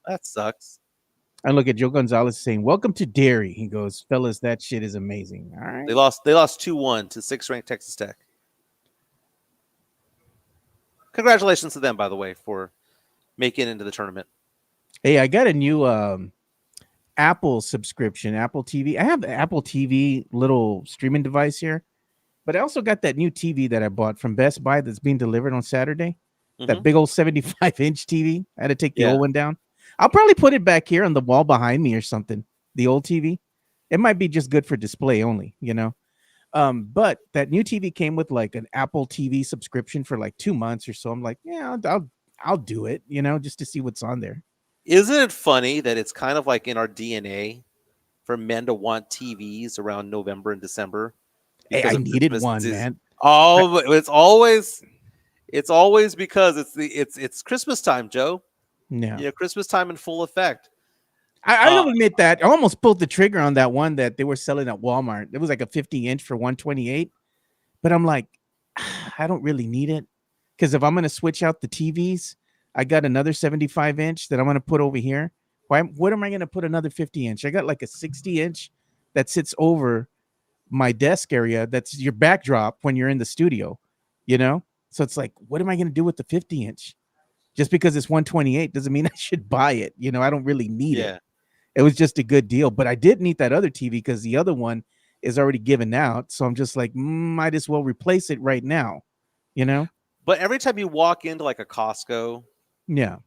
That sucks. I look at Joe Gonzalez saying, "Welcome to Dairy." He goes, "Fellas, that shit is amazing." All right. They lost 2-1 to 6th ranked Texas Tech. Congratulations to them, by the way, for making it into the tournament. Hey, I got a new Apple subscription, Apple TV. I have the Apple TV little streaming device here, but I also got that new TV that I bought from Best Buy that's being delivered on Saturday. That big old 75-inch TV. I had to take the old one down. I'll probably put it back here on the wall behind me or something. The old TV. It might be just good for display only, you know. But that new TV came with like an Apple TV subscription for like 2 months or so. I'm like, yeah, I'll do it, you know, just to see what's on there. Isn't it funny that it's kind of like in our DNA for men to want TVs around November and December? Hey, I needed one, man. Oh, it's always because it's Christmas time, Joe. Yeah, Christmas time in full effect. I'll admit that I almost pulled the trigger on that one that they were selling at Walmart. It was like a 50-inch for $128, but I'm like, I don't really need it because if I'm gonna switch out the TVs, I got another 75-inch that I'm gonna put over here. What am I gonna put another 50-inch? I got like a 60-inch that sits over my desk area. That's your backdrop when you're in the studio, you know. So it's like, what am I gonna do with the 50-inch? Just because it's 128 doesn't mean I should buy it. You know, I don't really need it. It was just a good deal, but I did need that other TV because the other one is already given out. So I'm just like, might as well replace it right now, you know? But every time you walk into like a Costco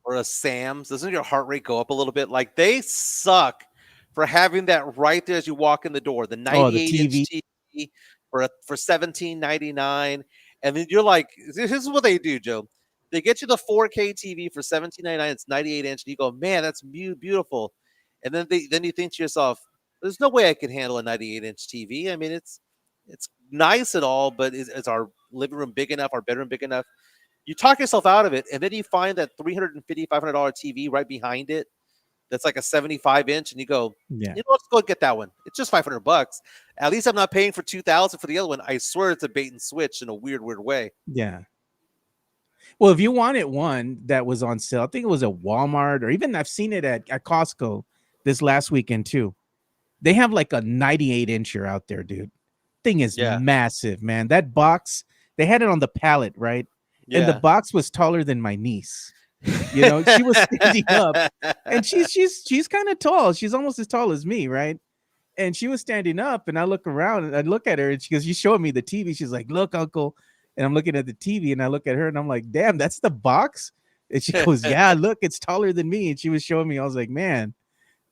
or a Sam's, doesn't your heart rate go up a little bit? Like they suck for having that right there as you walk in the door. The 98-inch TV for $17.99. And then you're like, this is what they do, Joe. They get you the 4K TV for $17.99. It's 98-inch. And you go, man, that's beautiful. And then you think to yourself, there's no way I can handle a 98-inch TV. I mean, it's nice and all, but is our living room big enough? Our bedroom big enough? You talk yourself out of it, and then you find that $350, $500 TV right behind it that's like a 75-inch, and you go, let's go get that one. It's just $500. At least I'm not paying for $2,000 for the other one. I swear it's a bait and switch in a weird way. Yeah. Well, if you wanted one that was on sale, I think it was at Walmart, or even I've seen it at Costco this last weekend too. They have like a 98-incher out there, dude. Thing is massive, man. That box, they had it on the pallet, right? And the box was taller than my niece. You know, she was standing up, and she's kind of tall. She's almost as tall as me, right? And she was standing up, and I look around and I look at her, and she goes, "You showing me the TV?" She's like, "Look, Uncle." And I'm looking at the TV, and I look at her, and I'm like, "Damn, that's the box." And she goes, "Yeah, look, it's taller than me." And she was showing me. I was like, "Man,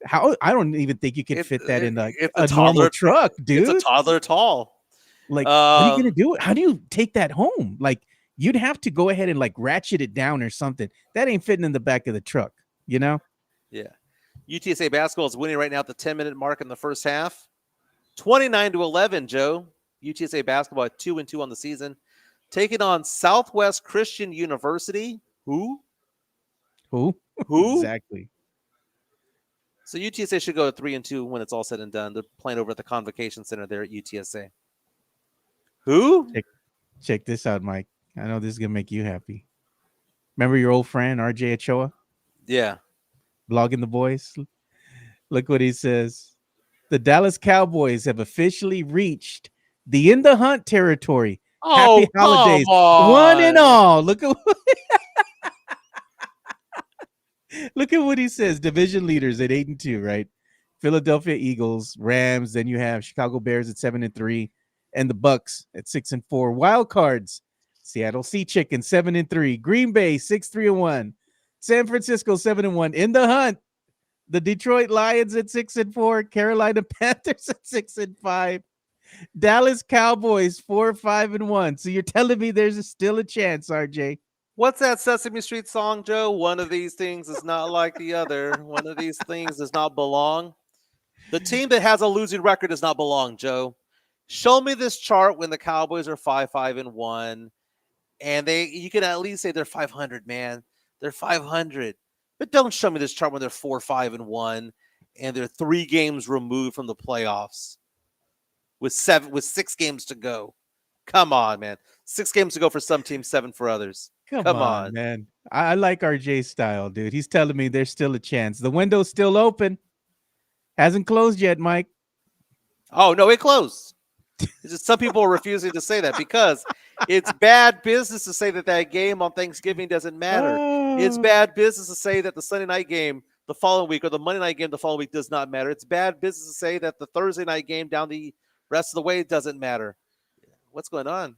how? I don't even think you could fit that in like a normal truck, dude. It's a toddler tall. Like, what are you gonna do? How do you take that home? Like, you'd have to go ahead and like ratchet it down or something. That ain't fitting in the back of the truck, you know?" Yeah. UTSA basketball is winning right now at the 10-minute mark in the first half. 29-11, Joe. UTSA basketball at 2-2 on the season. Taking on Southwest Christian University. Who? Exactly. So UTSA should go to 3-2 when it's all said and done. They're playing over at the Convocation Center there at UTSA. Who? Check this out, Mike. I know this is gonna make you happy. Remember your old friend RJ Ochoa? Yeah. Blogging the boys. Look what he says. The Dallas Cowboys have officially reached the in the hunt territory. Oh, happy holidays, on. one and all. Look at look at what he says. Division leaders at 8-2, right? Philadelphia Eagles, Rams. Then you have Chicago Bears at 7-3, and the Bucks at 6-4. Wild cards: Seattle Sea Chicken 7-3, Green Bay 6-3-1, San Francisco 7-1. In the hunt, the Detroit Lions at 6-4, Carolina Panthers at 6-5. Dallas Cowboys 4-5-1. So you're telling me there's still a chance, RJ? What's that Sesame Street song, Joe? One of these things is not like the other. One of these things does not belong. The team that has a losing record does not belong, Joe. Show me this chart when the Cowboys are 5-5-1, and you can at least say they're 500, man. They're 500. But don't show me this chart when they're 4-5-1 and they're 3 games removed from the playoffs with 6 games to go. Come on, man. 6 games to go for some teams, 7 for others. Come on, man. I like RJ's style, dude. He's telling me there's still a chance. The window's still open. Hasn't closed yet, Mike. Oh, no, it closed. It's just some people are refusing to say that because it's bad business to say that that game on Thanksgiving doesn't matter. It's bad business to say that the Sunday night game the following week or the Monday night game the following week does not matter. It's bad business to say that the Thursday night game down the rest of the way doesn't matter. What's going on?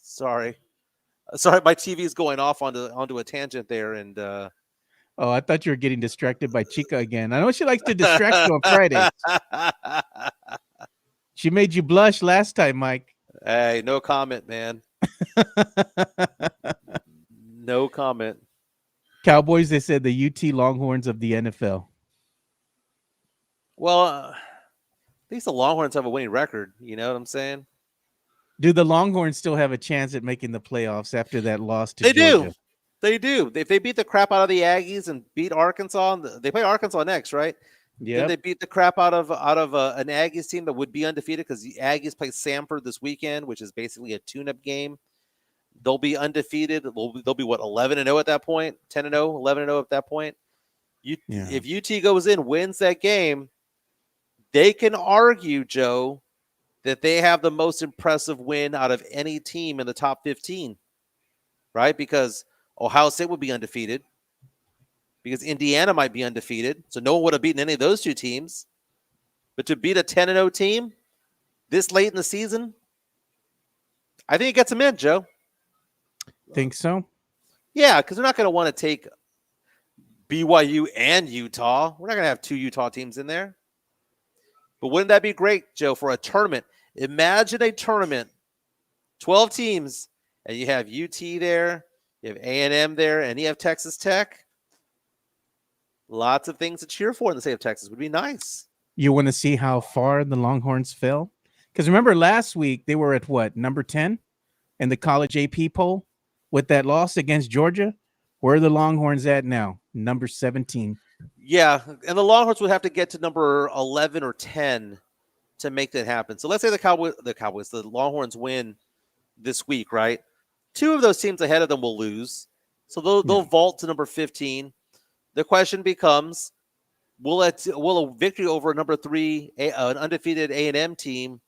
Sorry, my TV is going off onto a tangent there, and Oh, I thought you were getting distracted by Chica again. I know she likes to distract you on Fridays. She made you blush last time, Mike. Hey, no comment, man. No comment. Cowboys, they said the UT Longhorns of the NFL. Well, at least the Longhorns have a winning record. You know what I'm saying? Do the Longhorns still have a chance at making the playoffs after that loss to They Georgia? do. They do. If they beat the crap out of the Aggies and beat Arkansas, they play Arkansas next, right? Yeah. Then they beat the crap out of an Aggies team that would be undefeated because the Aggies play Samford this weekend, which is basically a tune-up game. They'll be undefeated. They'll be what, 11-0 at that point, 10-0, 11-0 at that point. If UT goes in, wins that game, they can argue, Joe, that they have the most impressive win out of any team in the top 15, right? Because Ohio State would be undefeated, because Indiana might be undefeated, so no one would have beaten any of those 2 teams. But to beat a 10-0 team this late in the season, I think it gets them in, Joe. Think so? Yeah, because they're not going to want to take BYU and Utah. We're not going to have 2 Utah teams in there. But wouldn't that be great, Joe, for a tournament? Imagine a tournament, 12 teams, and you have UT there, you have A&M there, and you have Texas Tech. Lots of things to cheer for in the state of Texas. Would be nice. You want to see how far the Longhorns fell? Because remember last week they were at what, number 10 in the college AP poll with that loss against Georgia? Where are the Longhorns at now? Number 17. Yeah, and the Longhorns would have to get to number 11 or 10 to make that happen. So let's say the Longhorns win this week, right? 2 of those teams ahead of them will lose. So they'll vault to number 15. The question becomes, will a victory over number 3, an undefeated A&M team,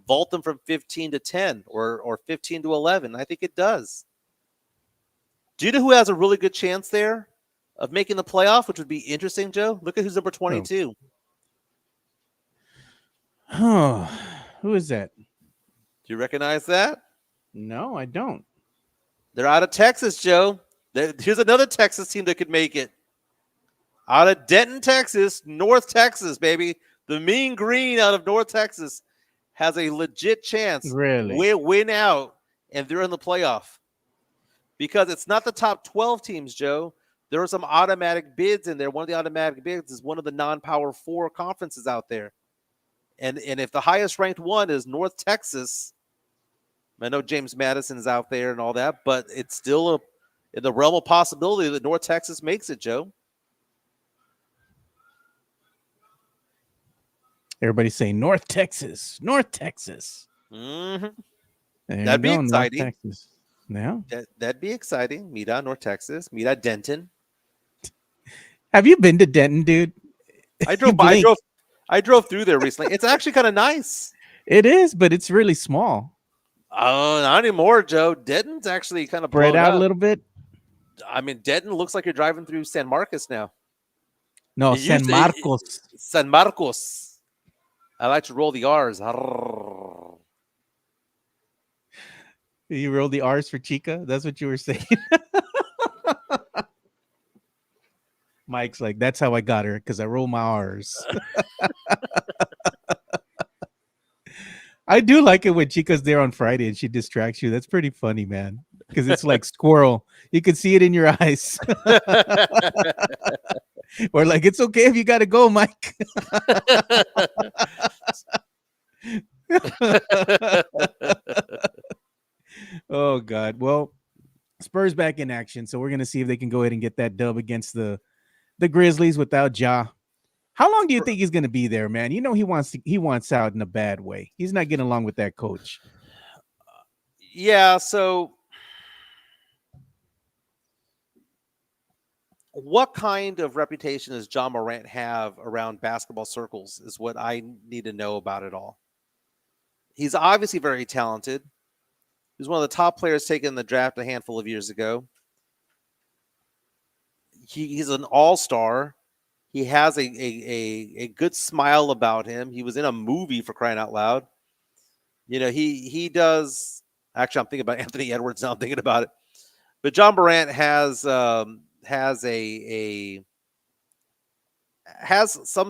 vault them from 15 to 10 or 15 to 11? I think it does. Do you know who has a really good chance there of making the playoff, which would be interesting, Joe? Look at who's number 22. Oh, who is that? Do you recognize that? No, I don't. They're out of Texas, Joe. Here's another Texas team that could make it. Out of Denton, Texas, North Texas, baby. The Mean Green out of North Texas has a legit chance. Really? Win out, and they're in the playoff. Because it's not the top 12 teams, Joe. There are some automatic bids in there. One of the automatic bids is one of the non-Power 4 conferences out there. And if the highest ranked one is North Texas, I know James Madison is out there and all that, but it's still in the realm of possibility that North Texas makes it, Joe. Everybody's saying North Texas, North Texas. Mm-hmm. There That'd be you go, North exciting. Texas. Yeah. That'd be exciting. Meet out North Texas. Meet out Denton. Have you been to Denton, dude? I drove through there recently. It's actually kind of nice. It is, but it's really small. Oh, not anymore, Joe. Denton's actually kind of Spread blown out up. a little bit. I mean, Denton looks like you're driving through San Marcos now. No, It San used to- Marcos. San Marcos. I like to roll the R's. You rolled the R's for Chica? That's what you were saying? Mike's like, that's how I got her, because I roll my R's. I do like it when Chica's there on Friday and she distracts you. That's pretty funny, man. Because it's like squirrel. You can see it in your eyes. Or like, it's okay if you got to go, Mike. Oh God. Well, Spurs back in action, so we're gonna see if they can go ahead and get that dub against the Grizzlies without Ja. How long do you think he's gonna be there, man? You know he wants out in a bad way. He's not getting along with that coach. Yeah, so what kind of reputation does John Morant have around basketball circles is what I need to know about it all. He's obviously very talented. He was one of the top players taken in the draft a handful of years ago. He's an all-star. He has a good smile about him. He was in a movie, for crying out loud. You know, he does. Actually, I'm thinking about Anthony Edwards now. I'm thinking about it. But John Morant has some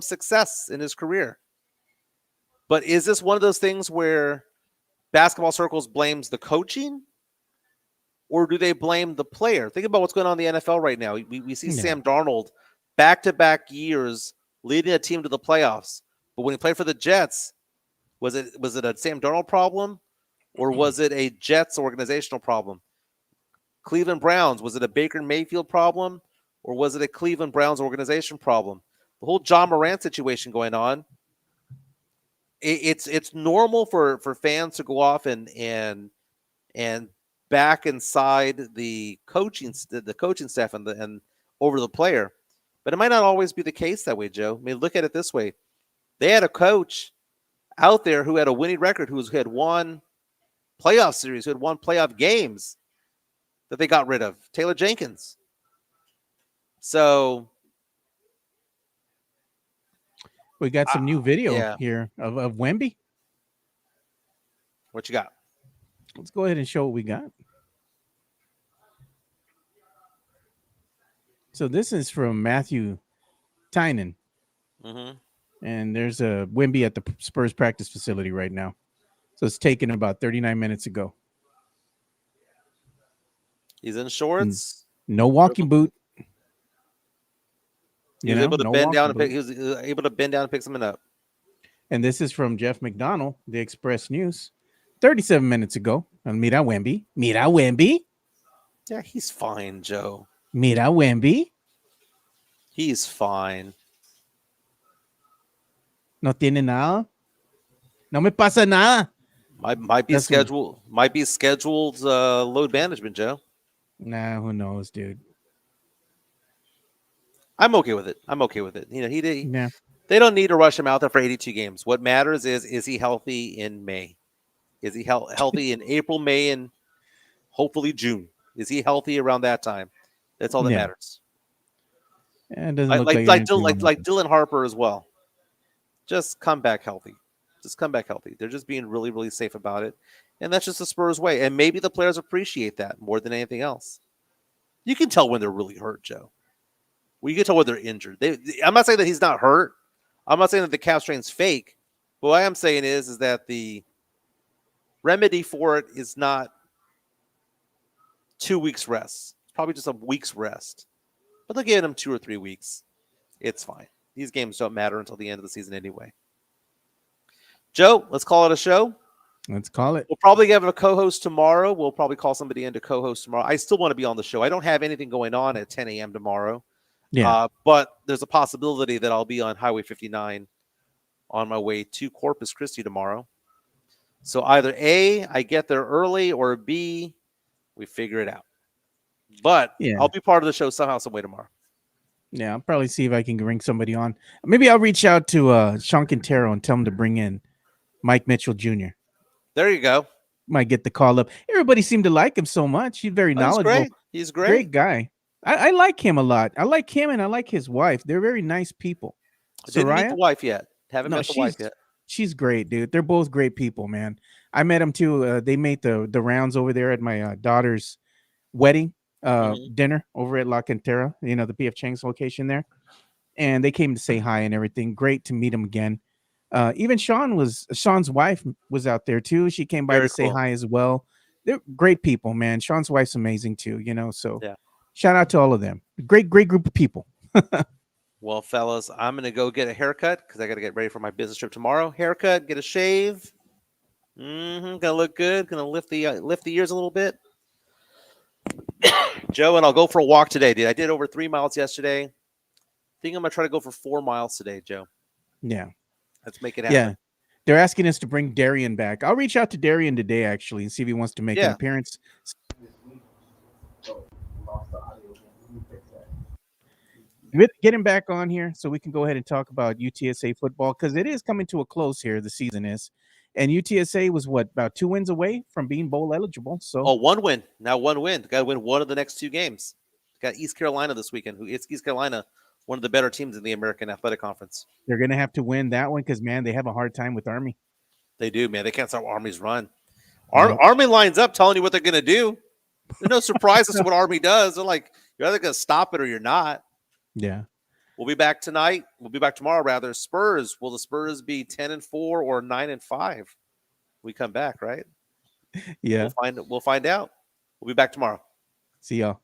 success in his career. But is this one of those things where basketball circles blames the coaching, or do they blame the player? Think about what's going on in the NFL right now. We see Sam Darnold back-to-back years leading a team to the playoffs. But when he played for the Jets, was it a Sam Darnold problem, or was it a Jets organizational problem? Cleveland Browns, was it a Baker Mayfield problem, or was it a Cleveland Browns organization problem? The whole John Morant situation going on, it's normal for fans to go off and back inside the coaching staff and over the player, but it might not always be the case that way, Joe. I mean, look at it this way: they had a coach out there who had a winning record, who had won playoff series, who had won playoff games, that they got rid of, Taylor Jenkins. So we got some new video here of Wemby. What you got? Let's go ahead and show what we got. So this is from Matthew Tynan. Mm-hmm. And there's a Wemby at the Spurs practice facility right now. So it's taken about 39 minutes ago. He's in shorts. No walking boot. He was able to bend down and pick. He was able to bend down and pick something up. And this is from Jeff McDonald, the Express News, 37 minutes ago. Mira Wemby. Mira Wemby. Yeah, he's fine, Joe. Mira Wemby. He's fine. No tiene nada. No me pasa nada. Might be scheduled. Might be scheduled load management, Joe. Nah, who knows, dude. I'm okay with it. You know, Yeah. They don't need to rush him out there for 82 games. What matters is he healthy in May? Is he healthy in April, May, and hopefully June? Is he healthy around that time? That's all that matters. And it doesn't look like Dylan Harper as well. Just come back healthy. They're just being really, really safe about it. And that's just the Spurs way. And maybe the players appreciate that more than anything else. You can tell when they're really hurt, Joe. Well, you can tell when they're injured. I'm not saying that he's not hurt. I'm not saying that the calf strain's fake. But what I am saying is that the remedy for it is not 2 weeks rest. It's probably just a week's rest. But they'll give him 2 or 3 weeks. It's fine. These games don't matter until the end of the season anyway. Joe, let's call it a show. Let's call it. We'll probably have a co-host tomorrow. We'll probably call somebody in to co-host tomorrow. I still want to be on the show. I don't have anything going on at 10 a.m. tomorrow. Yeah. But there's a possibility that I'll be on Highway 59 on my way to Corpus Christi tomorrow. So either A, I get there early, or B, we figure it out. But I'll be part of the show somehow, some way tomorrow. Yeah, I'll probably see if I can bring somebody on. Maybe I'll reach out to Sean Quintero and tell him to bring in Mike Mitchell Jr. There you go. Might get the call up. Everybody seemed to like him so much. He's very knowledgeable. He's great. Great guy. I like him a lot. I like him and I like his wife. They're very nice people. I didn't meet the wife yet. Haven't met the wife yet. She's great, dude. They're both great people, man. I met them too. They made the rounds over there at my daughter's wedding dinner over at La Cantera, the PF Chang's location there. And they came to say hi and everything. Great to meet them again. Even Sean's wife was out there too. She came by Very to say cool. hi as well. They're great people, man. Sean's wife's amazing too, so Yeah. shout out to all of them. Great group of people. Well, fellas, I'm going to go get a haircut because I got to get ready for my business trip tomorrow. Haircut, get a shave. Gonna look good. Gonna lift the ears a little bit. Joe, and I'll go for a walk today, dude. I did over 3 miles yesterday. Think I'm gonna try to go for 4 miles today, Joe. Yeah. Let's make it happen. Yeah. They're asking us to bring Darian back. I'll reach out to Darian today actually and see if he wants to make an Yeah. appearance. Get him back on here so we can go ahead and talk about UTSA football because it is coming to a close here. The season is, and UTSA was about 2 wins away from being bowl eligible. So Oh, 1 win. Now 1 win. Got to win one of the next 2 games. Got East Carolina this weekend. East Carolina, one of the better teams in the American Athletic Conference. they're gonna have to win that one because man, they have a hard time with Army. They do, man. They can't stop Army's run. Nope. Army lines up telling you what they're gonna do. There's no surprise as to what Army does. They're like, you're either gonna stop it or you're not. Yeah. We'll be back tonight. We'll be back tomorrow, rather. Spurs. Will the Spurs be 10-4 or 9-5? We come back, right? Yeah. We'll find out. We'll be back tomorrow. See y'all.